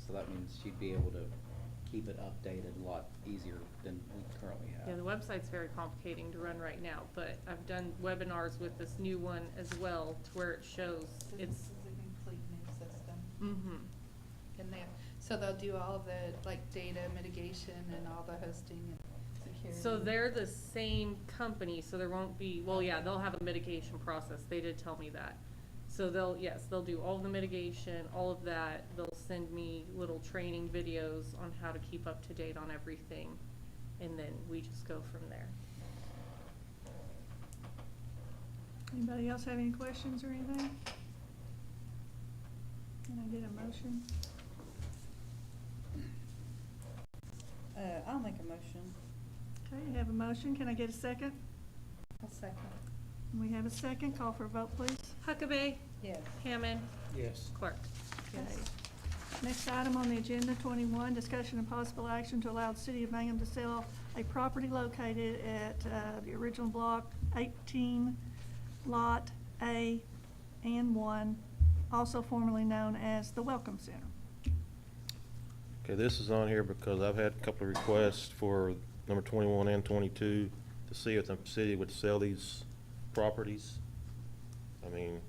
Speaker 4: So that means she'd be able to keep it updated a lot easier than we currently have.
Speaker 6: Yeah, the website's very complicating to run right now, but I've done webinars with this new one as well, to where it shows
Speaker 10: So
Speaker 6: it's,
Speaker 10: this is a complete new system.
Speaker 6: mm-hmm.
Speaker 10: So they'll do all the, like, data mitigation and all the hosting and security?
Speaker 6: So they're the same company, so there won't be, well, yeah, they'll have a mitigation process, they did tell me that. So they'll do all the mitigation, all of that, they'll send me little training videos on how to keep up to date on everything, and then we just go from there.
Speaker 2: Anybody else have any questions or anything? Can I get a motion?
Speaker 3: I'll make a motion.
Speaker 2: Okay, you have a motion. Can I get a second?
Speaker 3: I'll second.
Speaker 2: We have a second. Call for a vote, please.
Speaker 6: Huckabee,
Speaker 3: Yes.
Speaker 6: Hammond,
Speaker 9: Yes.
Speaker 6: Clark.
Speaker 2: Okay. Next item on the agenda, 21, discussion and possible action to allow the city of Mangum to sell a property located at the original block 18, Lot A and 1, also formerly known as the Welcome Center.
Speaker 11: Okay, this is on here because I've had a couple of requests for number 21 and 22 to see if the city would sell these properties. I mean,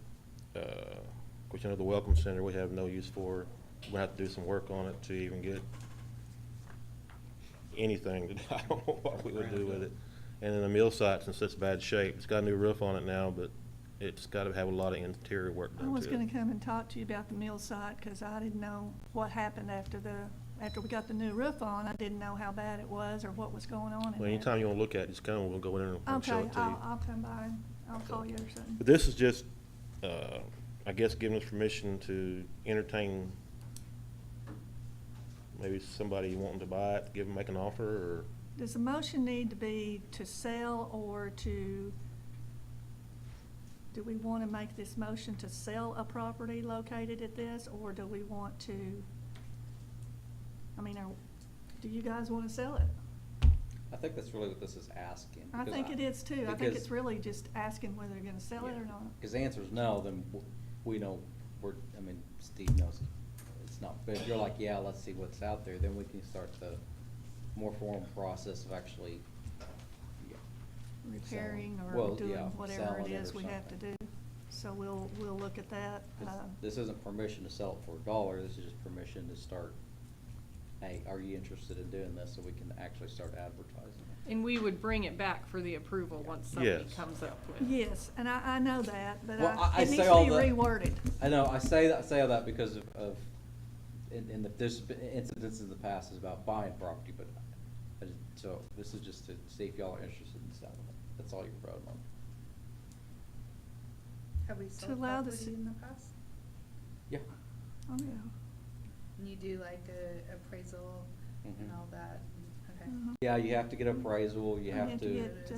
Speaker 11: of course, you know, the Welcome Center we have no use for. We'll have to do some work on it to even get anything. I don't know what we would do with it. And then the mill site's in such bad shape. It's got a new roof on it now, but it's got to have a lot of interior work
Speaker 2: I
Speaker 11: done
Speaker 2: was
Speaker 11: to
Speaker 2: gonna
Speaker 11: it.
Speaker 2: come and talk to you about the mill site, because I didn't know what happened after we got the new roof on. I didn't know how bad it was or what was going on in there.
Speaker 11: Well, anytime you want to look at it, just come and we'll go in and show
Speaker 2: Okay,
Speaker 11: it to you.
Speaker 2: I'll come by and I'll call you or something.
Speaker 11: But this is just, I guess, giving us permission to entertain maybe somebody wanting to buy it, make an offer, or,
Speaker 2: Does the motion need to be to sell or do we want to make this motion to sell a property located at this, or do we want to, I mean, do you guys wanna sell it?
Speaker 4: I think that's really what this is asking.
Speaker 2: I
Speaker 4: because
Speaker 2: think it is too. I think
Speaker 4: because-
Speaker 2: it's really just asking whether they're gonna sell it or not.
Speaker 4: Because the answer is no, then we know, I mean, Steve knows it's not. But if you're like, yeah, let's see what's out there, then we can start the more formal process of actually, yeah,
Speaker 2: Repairing
Speaker 4: Well,
Speaker 2: or doing
Speaker 4: yeah,
Speaker 2: whatever
Speaker 4: selling
Speaker 2: it
Speaker 4: it
Speaker 2: is
Speaker 4: or
Speaker 2: we have to do.
Speaker 4: something.
Speaker 2: So we'll look at that.
Speaker 4: This isn't permission to sell it for $1, this is just permission to start, hey, are you interested in doing this, so we can actually start advertising it.
Speaker 6: And we would bring it back for the approval once somebody
Speaker 11: Yes.
Speaker 6: comes up with.
Speaker 2: Yes, and I know that, but
Speaker 4: Well, I
Speaker 2: it needs
Speaker 4: say
Speaker 2: to
Speaker 4: all
Speaker 2: be
Speaker 4: that-
Speaker 2: reworded.
Speaker 4: I know, I say all that because of, in the, there's been incidents in the past is about buying property, but, so this is just to see if y'all are interested in selling it, that's all you're voting on.
Speaker 10: Have we
Speaker 2: To
Speaker 10: sold
Speaker 2: allow the
Speaker 10: property in the past?
Speaker 4: Yeah.
Speaker 2: Oh, yeah.
Speaker 10: And you do like a appraisal and
Speaker 4: Mhm.
Speaker 10: all that? Okay.
Speaker 2: Mhm.
Speaker 4: Yeah, you have to get appraisal, you have to.
Speaker 2: get, you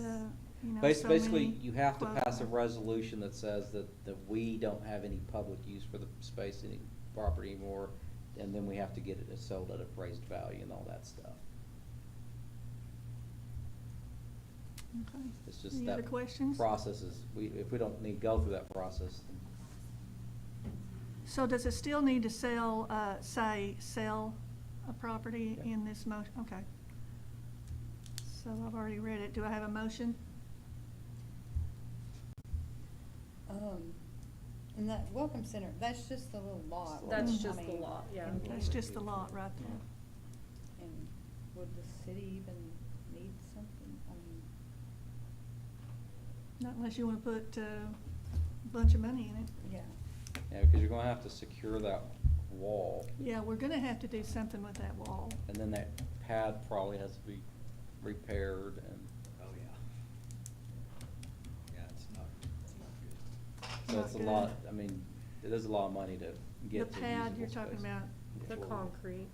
Speaker 2: know, so
Speaker 4: Basically,
Speaker 2: many
Speaker 4: you have to
Speaker 2: quotes.
Speaker 4: pass a resolution that says that we don't have any public use for the space, any property anymore, and then we have to get it sold at appraised value and all that stuff.
Speaker 2: Okay.
Speaker 4: It's just
Speaker 2: Any
Speaker 4: that
Speaker 2: other questions?
Speaker 4: process is, if we don't need to go through that process, then
Speaker 2: So does it still need to sell, say, sell a property
Speaker 4: Yeah.
Speaker 2: in this motion? Okay. So I've already read it. Do I have a motion?
Speaker 3: And that Welcome Center, that's just the little lot.
Speaker 6: That's
Speaker 3: I
Speaker 6: just the
Speaker 3: mean,
Speaker 6: lot, yeah.
Speaker 3: and-
Speaker 2: That's just the lot right there.
Speaker 3: And would the city even need something? I mean,
Speaker 2: Not unless you wanna put a bunch of money in it.
Speaker 3: yeah.
Speaker 4: yeah, because you're gonna have to secure that wall,
Speaker 2: Yeah, we're gonna have to do something with that wall.
Speaker 4: and then that pad probably has to be repaired and.
Speaker 14: Oh, yeah. Yeah, it's not good.
Speaker 4: So it's a
Speaker 2: Not
Speaker 4: lot,
Speaker 2: good.
Speaker 4: I mean, it is a lot of money to
Speaker 2: The
Speaker 4: get to
Speaker 2: pad you're
Speaker 4: usable
Speaker 2: talking
Speaker 4: space.
Speaker 2: about.
Speaker 6: The concrete.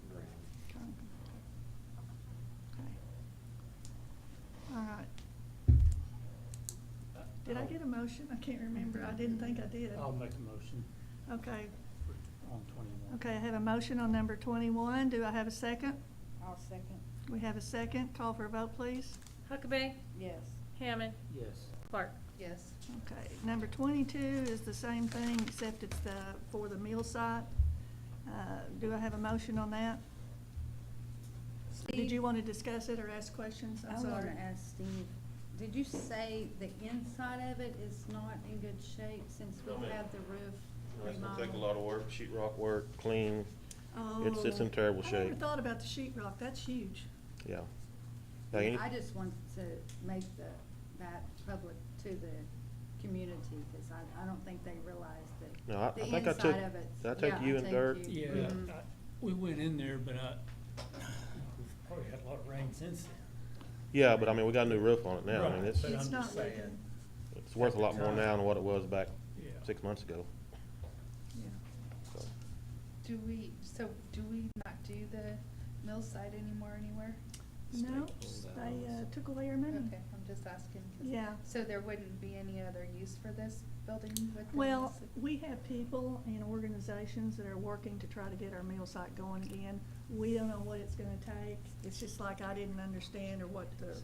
Speaker 2: Okay. All right. Did I get a motion? I can't remember. I didn't think I did.
Speaker 9: I'll make a motion
Speaker 2: Okay.
Speaker 9: on 21.
Speaker 2: Okay, I have a motion on number 21. Do I have a second?
Speaker 3: I'll second.
Speaker 2: We have a second. Call for a vote, please.
Speaker 6: Huckabee,
Speaker 3: Yes.
Speaker 6: Hammond,
Speaker 9: Yes.
Speaker 6: Clark.
Speaker 10: Yes.
Speaker 2: Okay, number 22 is the same thing, except it's for the meal site. Do I have a motion on that? Did you want to discuss it or ask questions? I'm
Speaker 3: I want
Speaker 2: sorry.
Speaker 3: to ask Steve, did you say the inside of it is not in good shape since
Speaker 11: No,
Speaker 3: we've
Speaker 11: ma'am.
Speaker 3: had the roof
Speaker 11: It's
Speaker 3: remodeled?
Speaker 11: gonna take a lot of work, sheet rock work, clean, it's in
Speaker 2: Oh,
Speaker 11: terrible
Speaker 2: I never
Speaker 11: shape.
Speaker 2: thought about the sheet rock. That's huge.
Speaker 11: Yeah. Now, any-
Speaker 3: I just want to make that public to the community, because I don't think they realize that
Speaker 11: No, I
Speaker 3: the
Speaker 11: think I
Speaker 3: inside
Speaker 11: took-
Speaker 3: of it's.
Speaker 11: did I take
Speaker 3: yeah,
Speaker 11: you
Speaker 3: I
Speaker 11: and
Speaker 3: take
Speaker 11: Dirk?
Speaker 3: you.
Speaker 9: Yeah,
Speaker 3: Mhm.
Speaker 9: we went in there, but we've probably had a lot of rain since then.
Speaker 11: yeah, but I mean, we got a new roof on it now, I mean,
Speaker 9: Right,
Speaker 11: it's,
Speaker 9: but I'm
Speaker 2: It's not
Speaker 9: just saying,
Speaker 2: leaking.
Speaker 11: it's worth a lot more now than what it was back
Speaker 9: yeah.
Speaker 11: 6 months ago,
Speaker 2: Yeah.
Speaker 11: so.
Speaker 10: Do we not do the mill site anymore anywhere?
Speaker 2: No, they took away our money.
Speaker 10: Okay, I'm just asking. 'cause-
Speaker 2: Yeah.
Speaker 10: So there wouldn't be any other use for this building within the
Speaker 2: Well,
Speaker 10: city?
Speaker 2: we have people and organizations that are working to try to get our meal site going again. We don't know what it's gonna take. It's just like I didn't understand or what the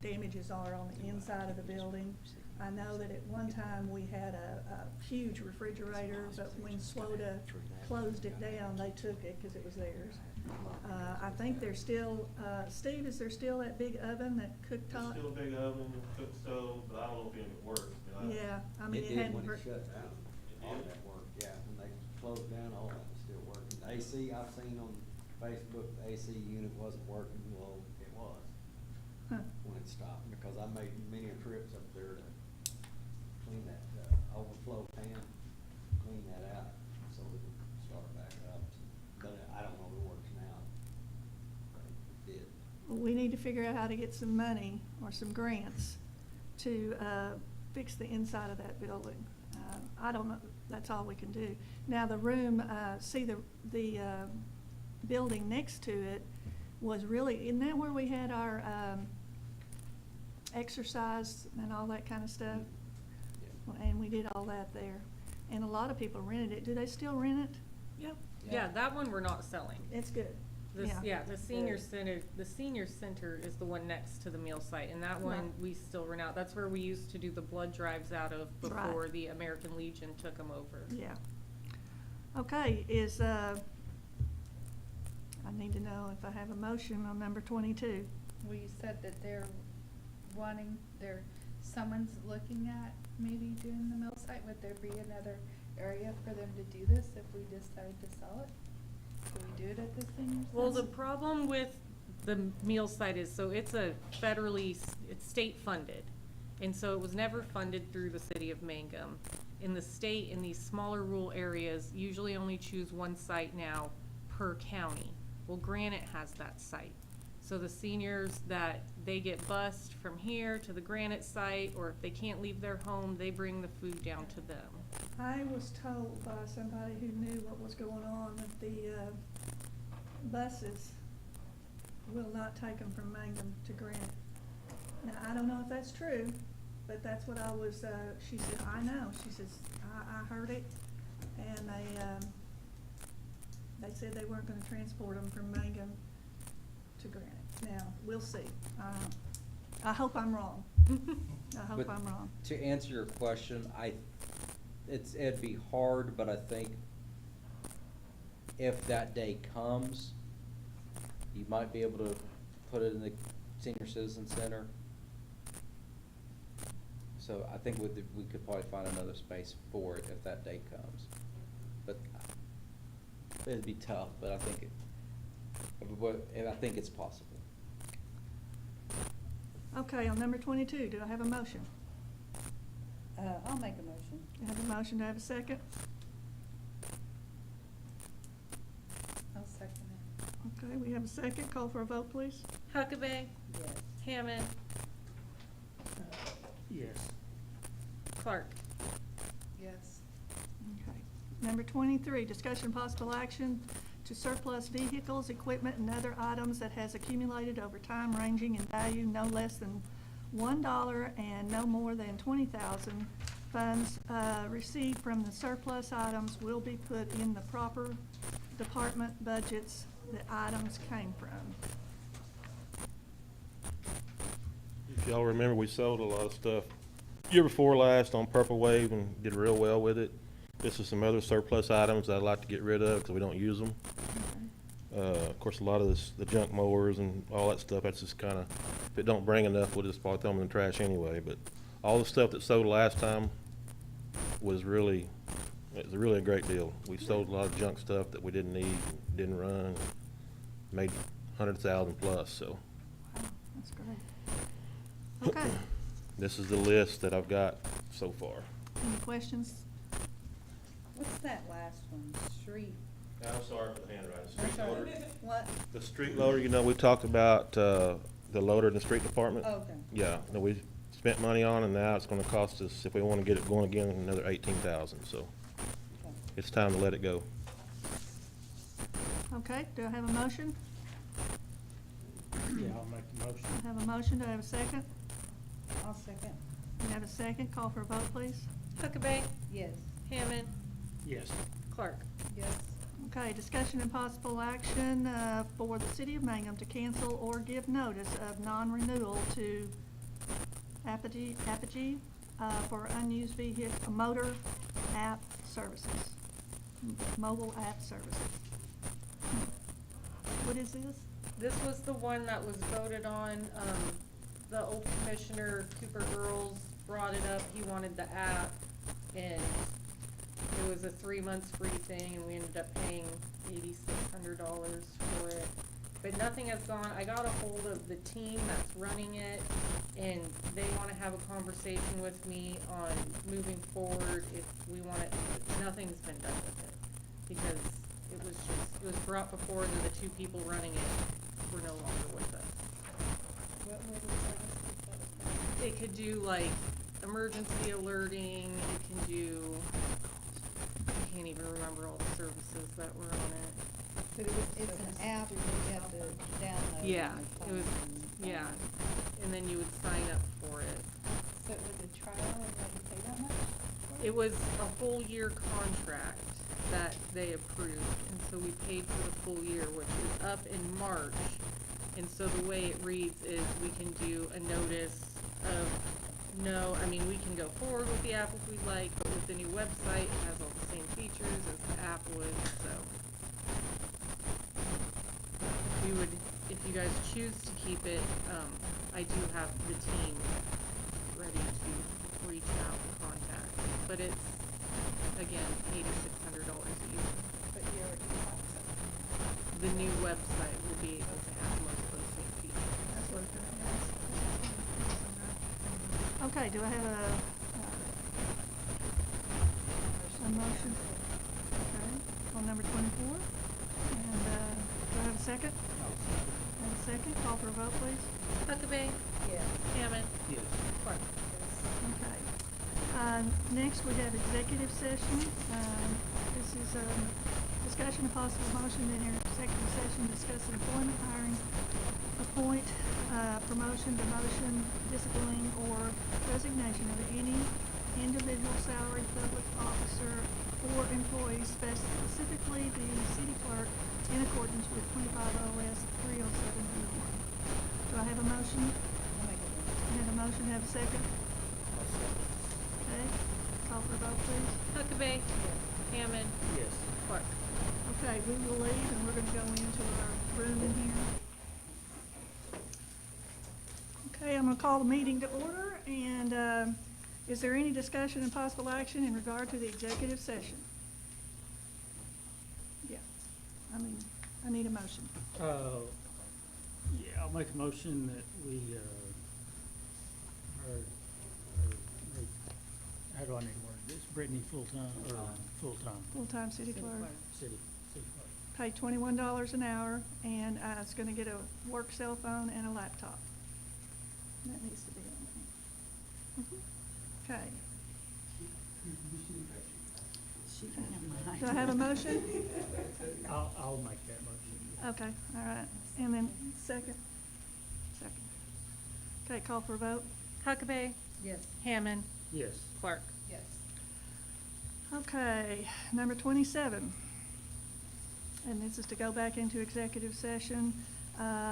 Speaker 2: damages are on the inside of the building. I know that at one time we had a huge refrigerator, but when SWOTA closed it down, they took it because it was theirs. I think there's still, Steve, is there still that big oven, that cooktop?
Speaker 11: a big oven, cook stove, but I don't know if it works.
Speaker 2: Yeah, I mean, it
Speaker 14: did
Speaker 2: hadn't.
Speaker 14: when
Speaker 2: wor-
Speaker 14: it shut down. All that worked, yeah. When they closed down, all that was still working. The AC, I've seen on Facebook, the AC unit wasn't working. Well, it was
Speaker 2: Huh.
Speaker 14: when it stopped, because I made many trips up there to clean that overflow pan, clean that out, so it would start back up. But I don't know if it works now. But it did.
Speaker 2: We need to figure out how to get some money or some grants to fix the inside of that building. I don't know, that's all we can do. Now, the room, see the building next to it was really, isn't that where we had our exercise and all that kind of stuff? And we did all that there. And a lot of people rented it. Do they still rent it? Yep.
Speaker 6: Yeah, that one we're not selling.
Speaker 2: It's good.
Speaker 6: The senior center is the one next to the meal site, and that one
Speaker 2: Right.
Speaker 6: we still rent out. That's where we used to do the blood drives out of
Speaker 2: Right.
Speaker 6: before the American Legion took them over.
Speaker 2: Yeah. Okay, I need to know if I have a motion on number 22.
Speaker 10: Well, you said that someone's looking at maybe doing the mill site. Would there be another area for them to do this if we decide to sell it? Can we do it at the senior center?
Speaker 6: Well, the problem with the meal site is, so it's it's state funded. And so it was never funded through the city of Mangum. In the state, in these smaller rural areas, usually only choose one site now per county. Well, Granite has that site. So the seniors they get bused from here to the Granite site, or if they can't leave their home, they bring the food down to them.
Speaker 2: I was told by somebody who knew what was going on that the buses will not take them from Mangum to Granite. Now, I don't know if that's true, but that's what I was, she said, I know. She says, I heard it, and they said they weren't gonna transport them from Mangum to Granite. Now, we'll see. I hope I'm wrong. I hope
Speaker 4: But
Speaker 2: I'm wrong.
Speaker 4: To answer your question, it'd be hard, but I think if that day comes, you might be able to put it in the senior citizen center. So I think we could probably find another space for it if that day comes. But it'd be tough, but I think it's possible.
Speaker 2: Okay, on number 22, do I have a motion?
Speaker 3: I'll make a motion.
Speaker 2: I have a motion, do I have a second?
Speaker 10: I'll second it.
Speaker 2: Okay, we have a second. Call for a vote, please.
Speaker 6: Huckabee,
Speaker 3: Yes.
Speaker 6: Hammond,
Speaker 9: Yes.
Speaker 6: Clark.
Speaker 10: Yes.
Speaker 2: Okay. Number 23, discussion possible action to surplus vehicles, equipment, and other items that has accumulated over time ranging in value no less than $1 and no more than 20,000. Funds received from the surplus items will be put in the proper department budgets the items came from.
Speaker 11: If y'all remember, we sold a lot of stuff year before last on Purple Wave and did real well with it. This is some other surplus items that I'd like to get rid of because we don't use them. Of course, a lot of the junk mowers and all that stuff, that's just kind of, if it don't bring enough, we'll just probably throw them in the trash anyway. But all the stuff that sold last time was really a great deal. We sold a lot of junk stuff that we didn't need, didn't run, made 100,000 plus, so.
Speaker 2: Wow, that's great. Okay,
Speaker 11: This is the list that I've got so far.
Speaker 2: any questions?
Speaker 3: What's that last one? Street?
Speaker 11: I'm sorry for the handwriting.
Speaker 3: I'm
Speaker 11: Street
Speaker 3: sorry.
Speaker 11: loader.
Speaker 3: What?
Speaker 11: The street loader, we talked about, the loader in the street department.
Speaker 3: Okay.
Speaker 11: Yeah, that we spent money on, and now it's gonna cost us, if we wanna get it going again, another 18,000, so
Speaker 3: Okay.
Speaker 11: it's time to let it go.
Speaker 2: Okay, do I have a motion?
Speaker 9: Yeah, I'll make the motion.
Speaker 2: I have a motion, do I have a second?
Speaker 3: I'll second.
Speaker 2: We have a second, call for a vote, please.
Speaker 6: Huckabee,
Speaker 3: Yes.
Speaker 6: Hammond,
Speaker 9: Yes.
Speaker 6: Clark.
Speaker 10: Yes.
Speaker 2: Okay, discussion and possible action for the city of Mangum to cancel or give notice of non-renewal to Apogee for unused vehicle, motor app services, mobile app services. What is this?
Speaker 6: This was the one that was voted on, the old commissioner, Cooper Earls, brought it up, he wanted the app, and it was a 3-month free thing, and we ended up paying $8,600 for it. But nothing has gone, I got a hold of the team that's running it, and they wanna have a conversation with me on moving forward, if we want it, nothing's been done with it. Because it was brought before, and the 2 people running it were no longer with us.
Speaker 10: What were the services that was
Speaker 6: It could do like emergency alerting, it can do, I can't even remember all the services that were on it.
Speaker 3: But it's an app that you have to download.
Speaker 6: Yeah,
Speaker 3: on
Speaker 6: it
Speaker 3: your
Speaker 6: was,
Speaker 3: phone and-
Speaker 6: yeah, and then you would sign up for it.
Speaker 10: So it was a trial and you had to pay that much for
Speaker 6: It was a whole year contract that they approved, and so we paid for the full year, which is up in March. And so the way it reads is we can do a notice of no, I mean, we can go forward with the app if we'd like, but with the new website, it has all the same features as the app would, so. We would, if you guys choose to keep it, I do have the team ready to reach out and contact. But it's, again, $8,600 a year.
Speaker 13: But you already have to.
Speaker 6: The new website will be able to have most of those same features.
Speaker 2: That's what it's gonna ask. Okay, do I have a motion? Okay, on number 24. And, do I have a second? Have a second, call for a vote, please.
Speaker 6: Huckabee.
Speaker 10: Yes.
Speaker 6: Hammond.
Speaker 9: Yes.
Speaker 6: Clark.
Speaker 2: Okay. Next, we have executive session. This is a discussion of possible motion in our executive session, discuss employment, hiring, appoint, promotion, demotion, disciplining, or resignation of any individual salaried public officer or employee, specifically the city clerk, in accordance with 25 OS 307B1. Do I have a motion? I have a motion, have a second? Okay, call for a vote, please.
Speaker 6: Huckabee. Hammond.
Speaker 9: Yes.
Speaker 6: Clark.
Speaker 2: Okay, we will leave and we're gonna go into our room in here. Okay, I'm gonna call the meeting to order, and, is there any discussion and possible action in regard to the executive session? Yeah, I need a motion.
Speaker 9: Yeah, I'll make a motion that we, how do I need to word this? Brittany full-time, or full-time,
Speaker 2: Full-time city clerk,
Speaker 9: city clerk.
Speaker 2: pay $21 an hour, and, it's gonna get a work cell phone and a laptop. That needs to be on there. Okay. Do I have a motion?
Speaker 9: I'll make that motion.
Speaker 2: Okay, all right. And then second? Second. Okay, call for a vote.
Speaker 6: Huckabee.
Speaker 10: Yes.
Speaker 6: Hammond.
Speaker 9: Yes.
Speaker 6: Clark.
Speaker 10: Yes.
Speaker 2: Okay, number 27. And this is to go back into executive session,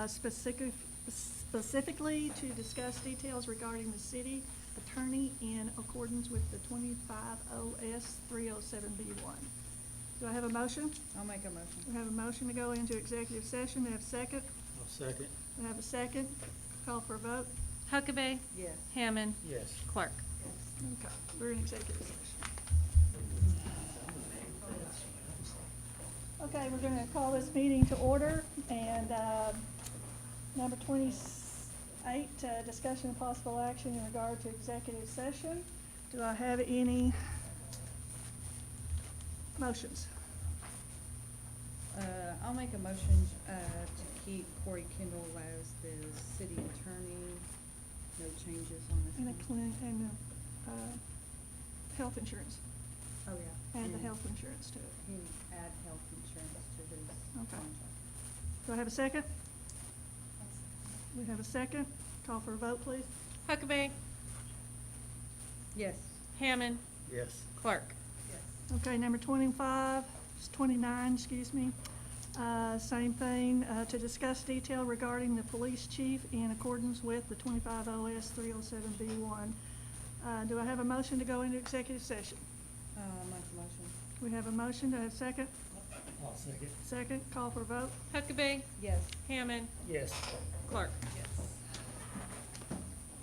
Speaker 2: specifically to discuss details regarding the city attorney in accordance with the 25 OS 307B1. Do I have a motion?
Speaker 3: I'll make a motion.
Speaker 2: We have a motion to go into executive session. Do I have a second?
Speaker 9: I'll second.
Speaker 2: We have a second. Call for a vote.
Speaker 6: Huckabee.
Speaker 3: Yes.
Speaker 6: Hammond.
Speaker 9: Yes.
Speaker 6: Clark.
Speaker 2: Okay, we're in executive session. Okay, we're gonna call this meeting to order, and, number 28, discussion of possible action in regard to executive session. Do I have any motions?
Speaker 3: I'll make a motion, to keep Corey Kendall as the city attorney. No changes on this
Speaker 2: And a
Speaker 3: one.
Speaker 2: health insurance,
Speaker 3: Oh, yeah.
Speaker 2: add the health insurance to it.
Speaker 3: He add health insurance to his
Speaker 2: Okay.
Speaker 3: contract.
Speaker 2: Do I have a second? We have a second. Call for a vote, please.
Speaker 6: Huckabee.
Speaker 3: Yes.
Speaker 6: Hammond.
Speaker 9: Yes.
Speaker 6: Clark.
Speaker 2: Okay, number 29, excuse me. Same thing, to discuss detail regarding the police chief in accordance with the 25 OS 307B1. Do I have a motion to go into executive session?
Speaker 3: Make a motion.
Speaker 2: We have a motion. Do I have a second?
Speaker 9: I'll second.
Speaker 2: Second, call for a vote.
Speaker 6: Huckabee.
Speaker 3: Yes.
Speaker 6: Hammond.
Speaker 9: Yes.
Speaker 6: Clark.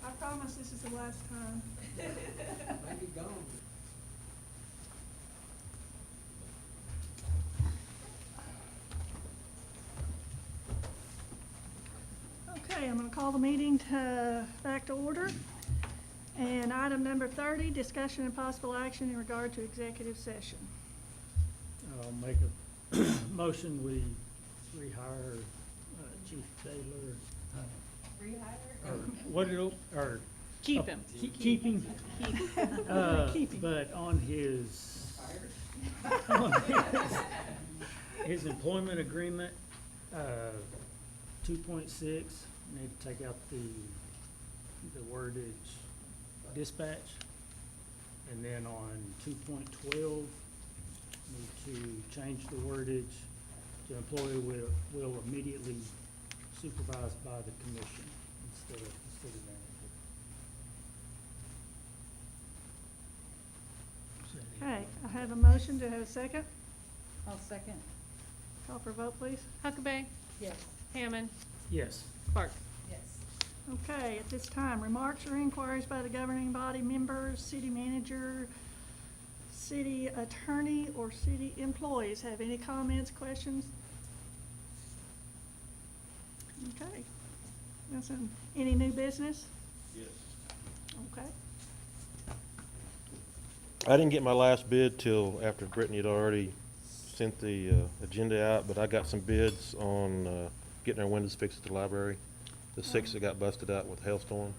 Speaker 2: I promise this is the last time.
Speaker 14: Maybe gone.
Speaker 2: Okay, I'm gonna call the meeting back to order. And item number 30, discussion and possible action in regard to executive session.
Speaker 9: I'll make a motion, we rehire Chief Taylor.
Speaker 10: Rehire?
Speaker 9: Or what did, or.
Speaker 6: Keep him.
Speaker 9: Keep him.
Speaker 2: Keep him.
Speaker 9: But on his employment agreement, 2.6, need to take out the wordage dispatch. And then on 2.12, need to change the wordage to employee will immediately supervised by the commission instead of the city manager.
Speaker 2: Okay, I have a motion. Do I have a second?
Speaker 3: I'll second.
Speaker 2: Call for a vote, please.
Speaker 6: Huckabee,
Speaker 3: Yes.
Speaker 6: Hammond,
Speaker 9: Yes.
Speaker 6: Clark.
Speaker 3: Yes.
Speaker 2: Okay, at this time, remarks or inquiries by the governing body members, city manager, city attorney, or city employees. Have any comments, questions? Okay. Listen, any new business?
Speaker 11: Yes.
Speaker 2: Okay.
Speaker 11: I didn't get my last bid till after Brittany had already sent the agenda out, but I got some bids on getting our windows fixed at the library. The 6 that got busted out with hailstorm.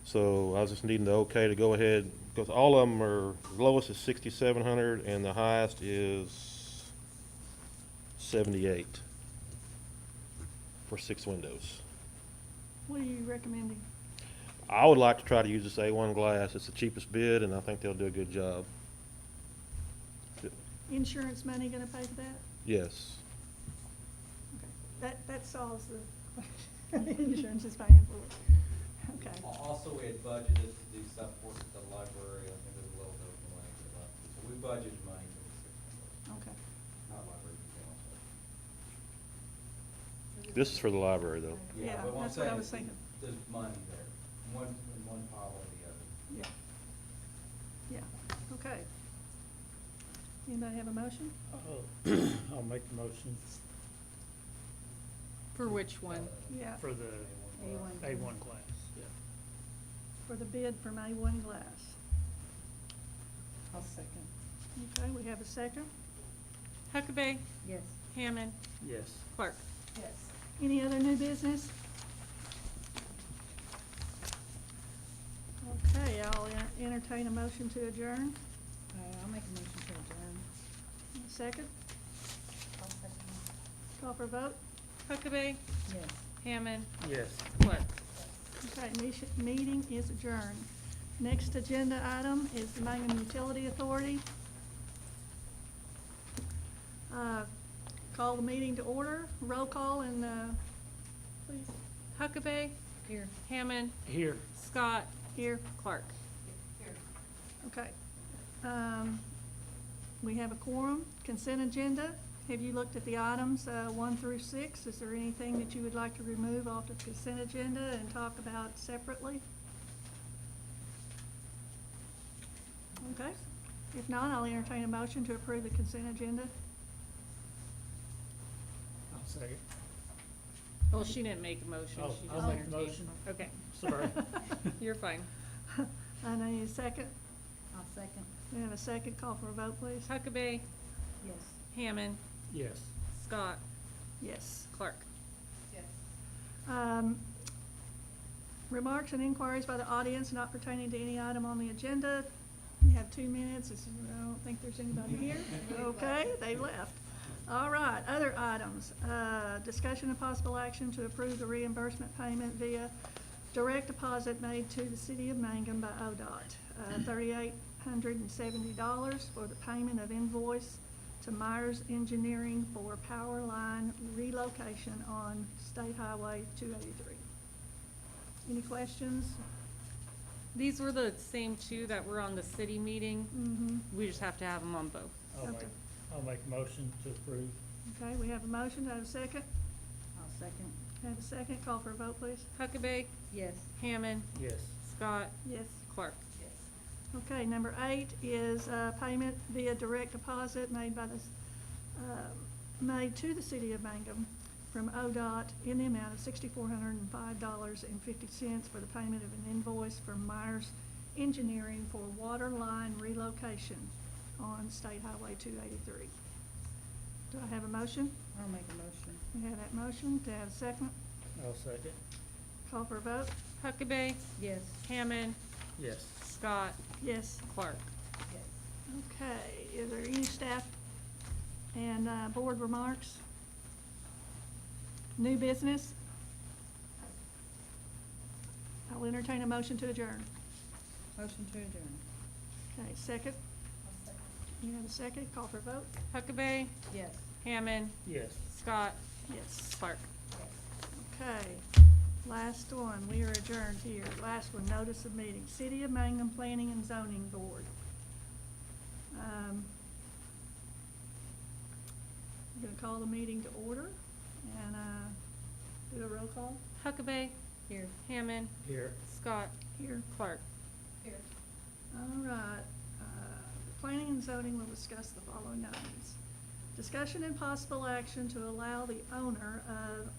Speaker 11: So I was just needing the okay to go ahead, because all of them are, the lowest is 6,700 and the highest is 78 for 6 windows.
Speaker 2: What are you recommending?
Speaker 11: I would like to try to use this A1 glass. It's the cheapest bid, and I think they'll do a good job.
Speaker 2: Insurance money gonna pay for that?
Speaker 11: Yes.
Speaker 2: Okay. That solves the, insurance is paying for it. Okay.
Speaker 4: Also, we had budgeted to do some work at the library, I think it was a little bit of money for that. So we budgeted money for the 6 windows,
Speaker 2: Okay.
Speaker 4: not library.
Speaker 11: This is for the library, though.
Speaker 2: Yeah,
Speaker 4: but
Speaker 2: that's what I
Speaker 4: saying
Speaker 2: was thinking.
Speaker 4: There's money there, one in one pile or the other.
Speaker 2: Yeah. Yeah, okay. Anybody have a motion?
Speaker 9: I'll make the motion
Speaker 6: For which one?
Speaker 2: Yeah,
Speaker 9: for the
Speaker 3: A1.
Speaker 9: A1 class, yeah.
Speaker 2: for the bid from A1 Glass.
Speaker 3: I'll second.
Speaker 2: Okay, we have a second.
Speaker 6: Huckabee,
Speaker 3: Yes.
Speaker 6: Hammond,
Speaker 9: Yes.
Speaker 6: Clark.
Speaker 3: Yes.
Speaker 2: Any other new business? Okay, I'll entertain a motion to adjourn.
Speaker 3: I'll make a motion to adjourn.
Speaker 2: Second,
Speaker 3: I'll second.
Speaker 2: call for vote.
Speaker 6: Huckabee,
Speaker 3: Yes.
Speaker 6: Hammond,
Speaker 9: Yes.
Speaker 6: Clark.
Speaker 2: Okay, meeting is adjourned. Next agenda item is the Mangum Utility Authority. Call the meeting to order. Roll call and, please,
Speaker 6: Huckabee,
Speaker 3: Here.
Speaker 6: Hammond,
Speaker 9: Here.
Speaker 6: Scott,
Speaker 2: here.
Speaker 6: Clark.
Speaker 2: Okay. We have a quorum, consent agenda. Have you looked at the items 1 through 6? Is there anything that you would like to remove off the consent agenda and talk about separately? Okay. If not, I'll entertain a motion to approve the consent agenda.
Speaker 9: I'll second.
Speaker 6: Well, she didn't make a motion.
Speaker 9: Oh,
Speaker 6: She
Speaker 9: I'll
Speaker 6: just
Speaker 9: make the
Speaker 6: entertained.
Speaker 9: motion.
Speaker 6: Okay.
Speaker 9: Sorry.
Speaker 6: You're fine.
Speaker 2: I need a second.
Speaker 3: I'll second.
Speaker 2: We have a second. Call for a vote, please.
Speaker 6: Huckabee,
Speaker 3: Yes.
Speaker 6: Hammond,
Speaker 9: Yes.
Speaker 6: Scott,
Speaker 2: Yes.
Speaker 6: Clark.
Speaker 2: Yes. Remarks and inquiries by the audience not pertaining to any item on the agenda. You have 2 minutes. I don't think there's anybody here. Okay, they left. All right, other items. Discussion of possible action to approve the reimbursement payment via direct deposit made to the city of Mangum by ODOT. $3,870 for the payment of invoice to Myers Engineering for power line relocation on State Highway 283. Any questions?
Speaker 6: These were the same two that were on the city meeting.
Speaker 2: Mm-hmm.
Speaker 6: We just have to have them on both.
Speaker 2: Okay.
Speaker 9: I'll make a motion to approve.
Speaker 2: Okay, we have a motion. Do I have a second?
Speaker 3: I'll second.
Speaker 2: Have a second. Call for a vote, please.
Speaker 6: Huckabee,
Speaker 3: Yes.
Speaker 6: Hammond,
Speaker 9: Yes.
Speaker 6: Scott,
Speaker 2: Yes.
Speaker 6: Clark.
Speaker 2: Okay, number 8 is payment via direct deposit made by the, made to the city of Mangum from ODOT in the amount of $6,405.50 for the payment of an invoice from Myers Engineering for water line relocation on State Highway 283. Do I have a motion?
Speaker 3: I'll make a motion.
Speaker 2: We have that motion. Do I have a second?
Speaker 9: I'll second.
Speaker 2: Call for a vote?
Speaker 6: Huckabee,
Speaker 3: Yes.
Speaker 6: Hammond,
Speaker 9: Yes.
Speaker 6: Scott,
Speaker 2: Yes.
Speaker 6: Clark.
Speaker 3: Yes.
Speaker 2: Okay, is there any staff and board remarks? New business? I'll entertain a motion to adjourn.
Speaker 3: Motion to adjourn.
Speaker 2: Okay, second? You have a second, call for a vote?
Speaker 6: Huckabee,
Speaker 3: Yes.
Speaker 6: Hammond,
Speaker 9: Yes.
Speaker 6: Scott,
Speaker 2: Yes.
Speaker 6: Clark.
Speaker 2: Okay, last one, we are adjourned here. Last one, notice of meeting, City of Mangum Planning and Zoning Board. I'm gonna call the meeting to order and, do a roll call
Speaker 6: Huckabee,
Speaker 3: Here.
Speaker 6: Hammond,
Speaker 9: Here.
Speaker 6: Scott,
Speaker 2: here.
Speaker 6: Clark.
Speaker 10: Here.
Speaker 2: All right, planning and zoning will discuss the following items. Discussion and possible action to allow the owner of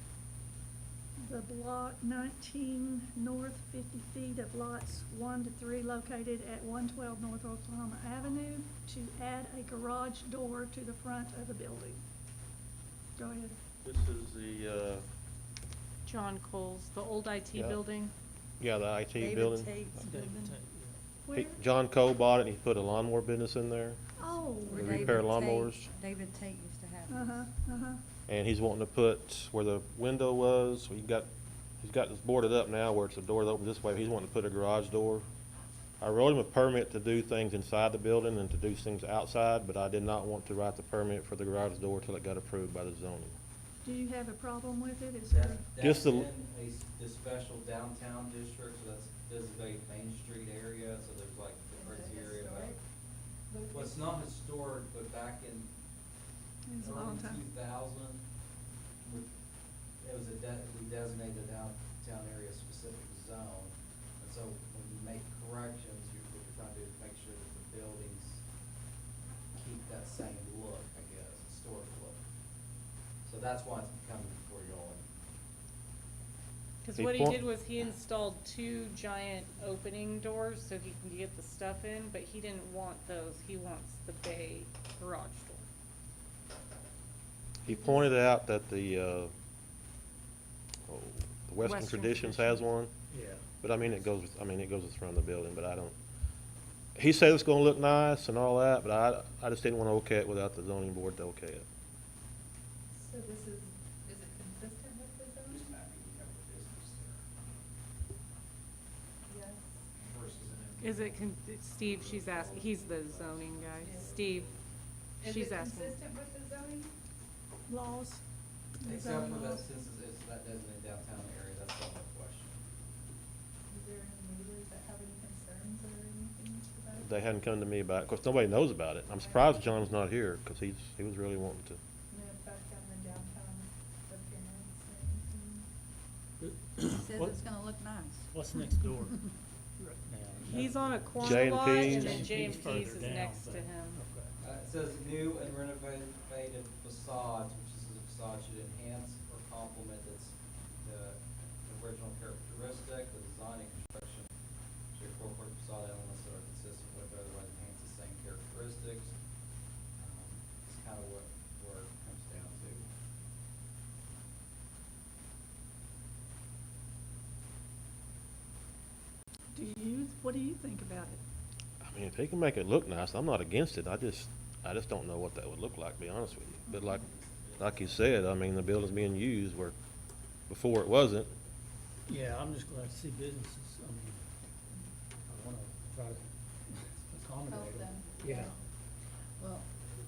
Speaker 2: the block 19 north 50 feet of lots 1 to 3 located at 112 North Oklahoma Avenue to add a garage door to the front of the building. Go ahead.
Speaker 11: This is the,
Speaker 6: John Coles, the old IT
Speaker 11: Yeah.
Speaker 6: building.
Speaker 11: yeah, the IT
Speaker 3: David
Speaker 11: building.
Speaker 3: Tate's
Speaker 9: David
Speaker 3: building.
Speaker 9: Tate,
Speaker 2: Where?
Speaker 11: He- John Cole bought it, and he put a lawnmower business in there,
Speaker 2: Oh,
Speaker 3: Where
Speaker 11: The
Speaker 3: David
Speaker 11: repair
Speaker 3: Tate-
Speaker 11: lawnmowers.
Speaker 3: David Tate used to have.
Speaker 2: uh-huh, uh-huh.
Speaker 11: and he's wanting to put where the window was, he's got this boarded up now where it's the door that opens this way, he's wanting to put a garage door. I wrote him a permit to do things inside the building and to do things outside, but I did not want to write the permit for the garage door till it got approved by the zoning.
Speaker 2: Do you have a problem with it? Is there?
Speaker 11: Just
Speaker 4: That's
Speaker 11: the-
Speaker 4: in the special downtown district, so that's designated Main Street area, so there's like the criteria about. Well, it's not historic, but back in
Speaker 2: It's a long
Speaker 4: early
Speaker 2: time.
Speaker 4: 2000, it was we designated the downtown area specific zone. And so when you make corrections, what you're trying to do is make sure that the buildings keep that same look, I guess, historic look. So that's why it's coming before you all.
Speaker 6: Cause
Speaker 11: He
Speaker 6: what he
Speaker 11: point-
Speaker 6: did was he installed 2 giant opening doors so he can get the stuff in, but he didn't want those, he wants the bay garage door.
Speaker 11: He pointed out that the Western
Speaker 6: Western
Speaker 11: Traditions
Speaker 6: Tradition.
Speaker 11: has one,
Speaker 9: yeah.
Speaker 11: but I mean, it goes with front of the building, but I don't. He said it's gonna look nice and all that, but I just didn't wanna okay it without the zoning board to okay it.
Speaker 10: So this is it consistent with the zoning?
Speaker 4: Just happy we have a business there
Speaker 10: Yes.
Speaker 4: versus an.
Speaker 6: Is it, Steve, she's asking, he's the zoning guy, Steve, she's asking.
Speaker 10: Is it consistent with the zoning?
Speaker 2: Laws?
Speaker 4: Except
Speaker 2: Zoning
Speaker 4: for that,
Speaker 2: laws?
Speaker 4: since it's that designated downtown area, that's the only question.
Speaker 10: Is there any neighbors that have any concerns or anything about it?
Speaker 11: They hadn't come to me about it. Of course, nobody knows about it. I'm surprised John's not here, because he was really wanting to.
Speaker 10: No effect on the downtown appearance or anything?
Speaker 3: He says
Speaker 9: What-
Speaker 3: it's gonna look nice.
Speaker 9: What's next door right now?
Speaker 6: He's on a corner
Speaker 11: J&P's.
Speaker 6: lot, and then
Speaker 9: J&P's
Speaker 6: J&P's
Speaker 9: further
Speaker 6: is
Speaker 9: down,
Speaker 6: next to
Speaker 9: but-
Speaker 6: him.
Speaker 9: Okay.
Speaker 4: It says new and renovated facades, which is the facade should enhance or complement the original characteristic, the design and construction should incorporate facade elements that are consistent with, or otherwise enhance the same characteristics. It's kind of where it comes down to.
Speaker 2: What do you think about it?
Speaker 11: I mean, if he can make it look nice, I'm not against it. I just don't know what that would look like, to be honest with you. But like you said, I mean, the building's being used where before it wasn't.
Speaker 9: Yeah, I'm just glad to see businesses, I mean, I wanna try to accommodate
Speaker 10: Help
Speaker 9: them.
Speaker 10: them.
Speaker 9: Yeah.
Speaker 3: Well,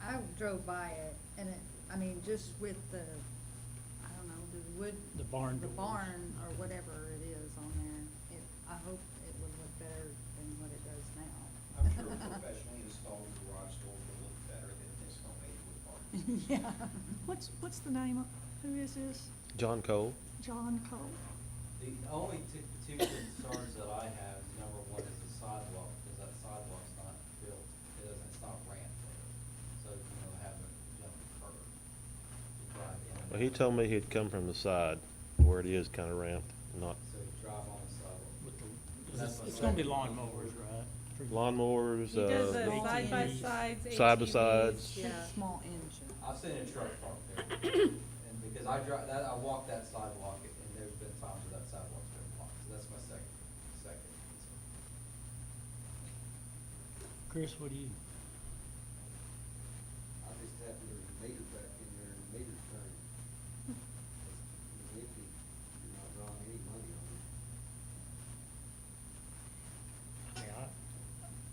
Speaker 3: I drove by it and I mean, just with the, I don't know, the wood.
Speaker 9: The barn
Speaker 3: The
Speaker 9: doors.
Speaker 3: barn or whatever it is on there, I hope it would look better than what it does now.
Speaker 4: I'm sure a professionally installed garage door will look better than this homemade wood part.
Speaker 3: Yeah.
Speaker 2: What's the name of, who is this?
Speaker 11: John Cole.
Speaker 2: John Cole?
Speaker 4: The only two concerns that I have, is number one is the sidewalk, because that sidewalk's not built, it's not ramped there. So, having a jump curb to drive in. and
Speaker 11: Well, he
Speaker 4: out.
Speaker 11: told me he'd come from the side where it is kind of ramped, not
Speaker 4: So you drive on the sidewalk.
Speaker 9: With the,
Speaker 4: That's my
Speaker 9: it's gonna be
Speaker 4: second.
Speaker 9: lawnmowers, right?
Speaker 11: lawnmowers,
Speaker 6: He does the
Speaker 9: ATVs.
Speaker 6: side-by-sides,
Speaker 11: Side-by-sides.
Speaker 6: ATVs, yeah.
Speaker 3: Small engine.
Speaker 4: I've seen a truck parked there, and because I walk that sidewalk, and there's been times where that sidewalk's been blocked, so that's my second concern.
Speaker 9: Chris, what do you?
Speaker 14: I'm just happy there's a meter back in there and the meter's turning. It's empty, you're not drawing any money on it.
Speaker 9: I mean,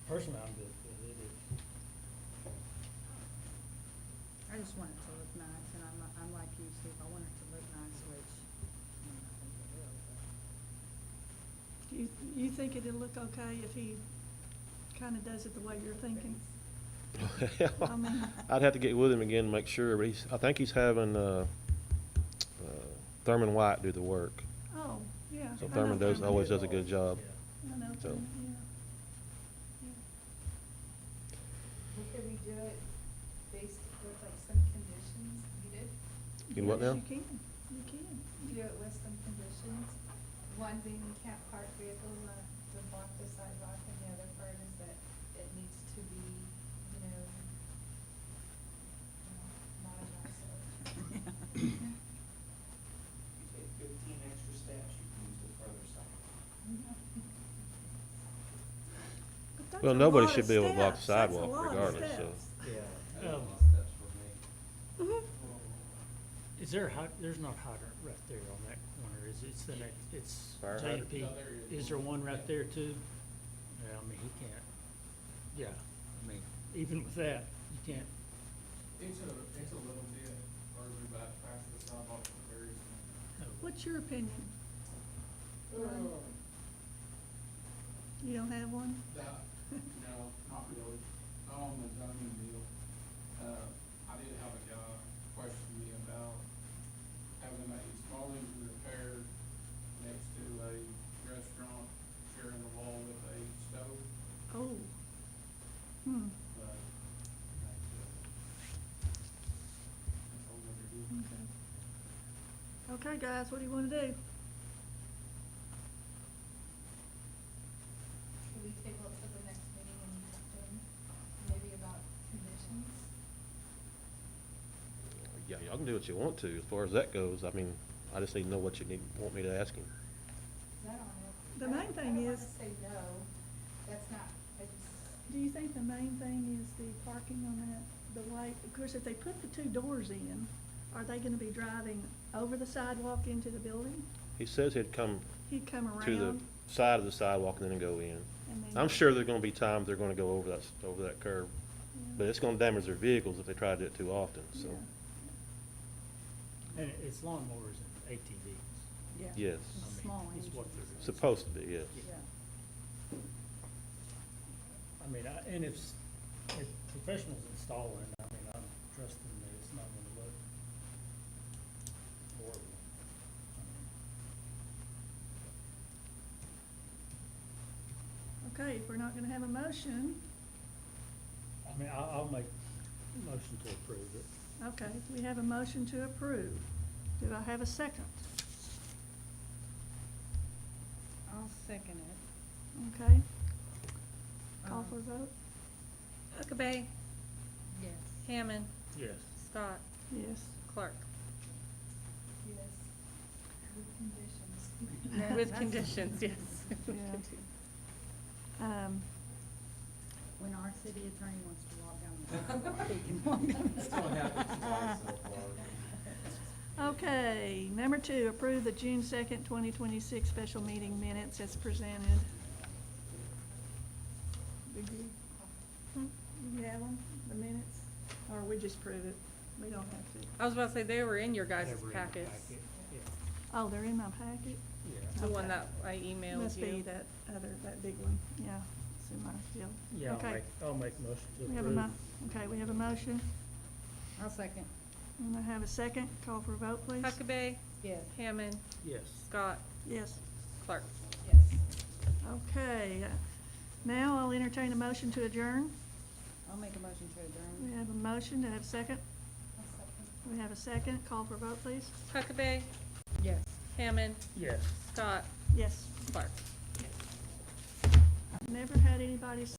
Speaker 9: personally, I'm good with
Speaker 3: I just want it to look nice, and I'm like you, Steve, I want it to look nice, which, I mean, I think it will, but.
Speaker 2: Do you think it'll look okay if he kinda does it the way you're thinking? I mean-
Speaker 11: I'd have to get with him again and make sure, but I think he's having, Thurman White do the work.
Speaker 2: Oh, yeah.
Speaker 11: So
Speaker 2: I know
Speaker 11: Thurman always does a
Speaker 9: Yeah.
Speaker 11: good job.
Speaker 2: I know,
Speaker 11: so.
Speaker 2: yeah.
Speaker 10: Well, could we do it based with like some conditions needed?
Speaker 11: You know what now?
Speaker 2: Yes, you can, you can.
Speaker 10: Do it with some conditions. One being you can't park vehicles to block the sidewalk, and the other part is that it needs to be, not a mess.
Speaker 14: Take 15 extra steps, you can use the further side.
Speaker 2: But that's
Speaker 11: Well,
Speaker 2: a
Speaker 11: nobody
Speaker 2: lot
Speaker 11: should
Speaker 2: of
Speaker 11: be able to block the
Speaker 2: steps. That's a
Speaker 11: sidewalk
Speaker 2: lot of
Speaker 11: regardless, so.
Speaker 2: steps.
Speaker 9: Yeah.
Speaker 14: Steps for me.
Speaker 9: Is there a there's not hydrant right there on that corner, is it? It's the next, it's
Speaker 11: Fire hydrant?
Speaker 9: JP. Is there one right there too? Yeah, I mean, he can't, yeah, I mean, even with that, you can't.
Speaker 8: It's a little bit further back past the sidewalk from Berry's.
Speaker 2: What's your opinion? You don't have one?
Speaker 8: No, not really, not on the zoning deal. I did have a guy question me about having a small engine repair next to a restaurant sharing the wall with a stove,
Speaker 2: Oh.
Speaker 8: but that's all we're doing.
Speaker 2: Okay. Okay, guys, what do you wanna do?
Speaker 10: Should we table it to the next meeting and talk to him, maybe about conditions?
Speaker 11: Yeah, y'all can do what you want to, as far as that goes. I mean, I just need to know what you want me to ask him.
Speaker 10: Is that on it?
Speaker 2: The main thing
Speaker 10: I don't
Speaker 2: is-
Speaker 10: wanna say no, that's not, I just.
Speaker 2: Do you think the main thing is the parking on that, the way, of course, if they put the two doors in, are they gonna be driving over the sidewalk into the building?
Speaker 11: He says he'd come
Speaker 2: He'd come
Speaker 11: to the
Speaker 2: around
Speaker 11: side of the sidewalk and then go in.
Speaker 2: and then.
Speaker 11: I'm sure there's gonna be times they're gonna go over that curve,
Speaker 2: Yeah.
Speaker 11: but it's gonna damage their vehicles if they try to do it too often, so,
Speaker 2: Yeah.
Speaker 9: And it's lawnmowers and ATVs.
Speaker 3: Yeah.
Speaker 11: yes.
Speaker 9: I mean,
Speaker 3: Small
Speaker 9: it's what
Speaker 3: engines.
Speaker 9: they're.
Speaker 11: Supposed to be, yes.
Speaker 3: Yeah.
Speaker 9: I mean, and if professionals installing, I mean, I'm trusting that it's not gonna look horrible.
Speaker 2: Okay, if we're not gonna have a motion,
Speaker 9: I mean, I'll make a motion to approve it.
Speaker 2: okay, we have a motion to approve. Do I have a second?
Speaker 3: I'll second it.
Speaker 2: Okay. Call for a vote?
Speaker 6: Huckabee,
Speaker 3: Yes.
Speaker 6: Hammond,
Speaker 9: Yes.
Speaker 6: Scott,
Speaker 2: Yes.
Speaker 6: Clark.
Speaker 10: Yes, with conditions.
Speaker 6: With conditions, yes.
Speaker 2: Yeah.
Speaker 3: When our city attorney wants to walk down the sidewalk, he can walk down the
Speaker 4: That's what happened twice so far.
Speaker 2: Okay, number 2, approve the June 2nd, 2026 special meeting minutes as presented. Did you have them, the minutes? Or we just prove it? We don't have to.
Speaker 6: I was about to say, they were in your guys'
Speaker 9: They were in the
Speaker 6: packets.
Speaker 9: packet, yeah.
Speaker 2: Oh, they're in my packet?
Speaker 9: Yeah.
Speaker 6: The one
Speaker 2: Okay.
Speaker 6: that I emailed you.
Speaker 2: Must be that that big one, yeah, it's in my deal.
Speaker 9: Yeah,
Speaker 2: Okay.
Speaker 9: I'll make a motion to
Speaker 2: We have
Speaker 9: approve.
Speaker 2: okay, we have a motion,
Speaker 3: I'll second.
Speaker 2: and I have a second, call for a vote, please.
Speaker 6: Huckabee,
Speaker 3: Yes.
Speaker 6: Hammond,
Speaker 9: Yes.
Speaker 6: Scott,
Speaker 2: Yes,
Speaker 6: Clark.
Speaker 10: Yes.
Speaker 2: okay, now I'll entertain a motion to adjourn.
Speaker 3: I'll make a motion to
Speaker 2: We
Speaker 3: adjourn.
Speaker 2: have a motion, to have a second?
Speaker 10: I'll second.
Speaker 2: We have a second, call for a vote, please.
Speaker 6: Huckabee,
Speaker 3: Yes.
Speaker 6: Hammond,
Speaker 9: Yes.
Speaker 6: Scott,
Speaker 2: Yes.
Speaker 6: Clark.
Speaker 2: I've never had anybody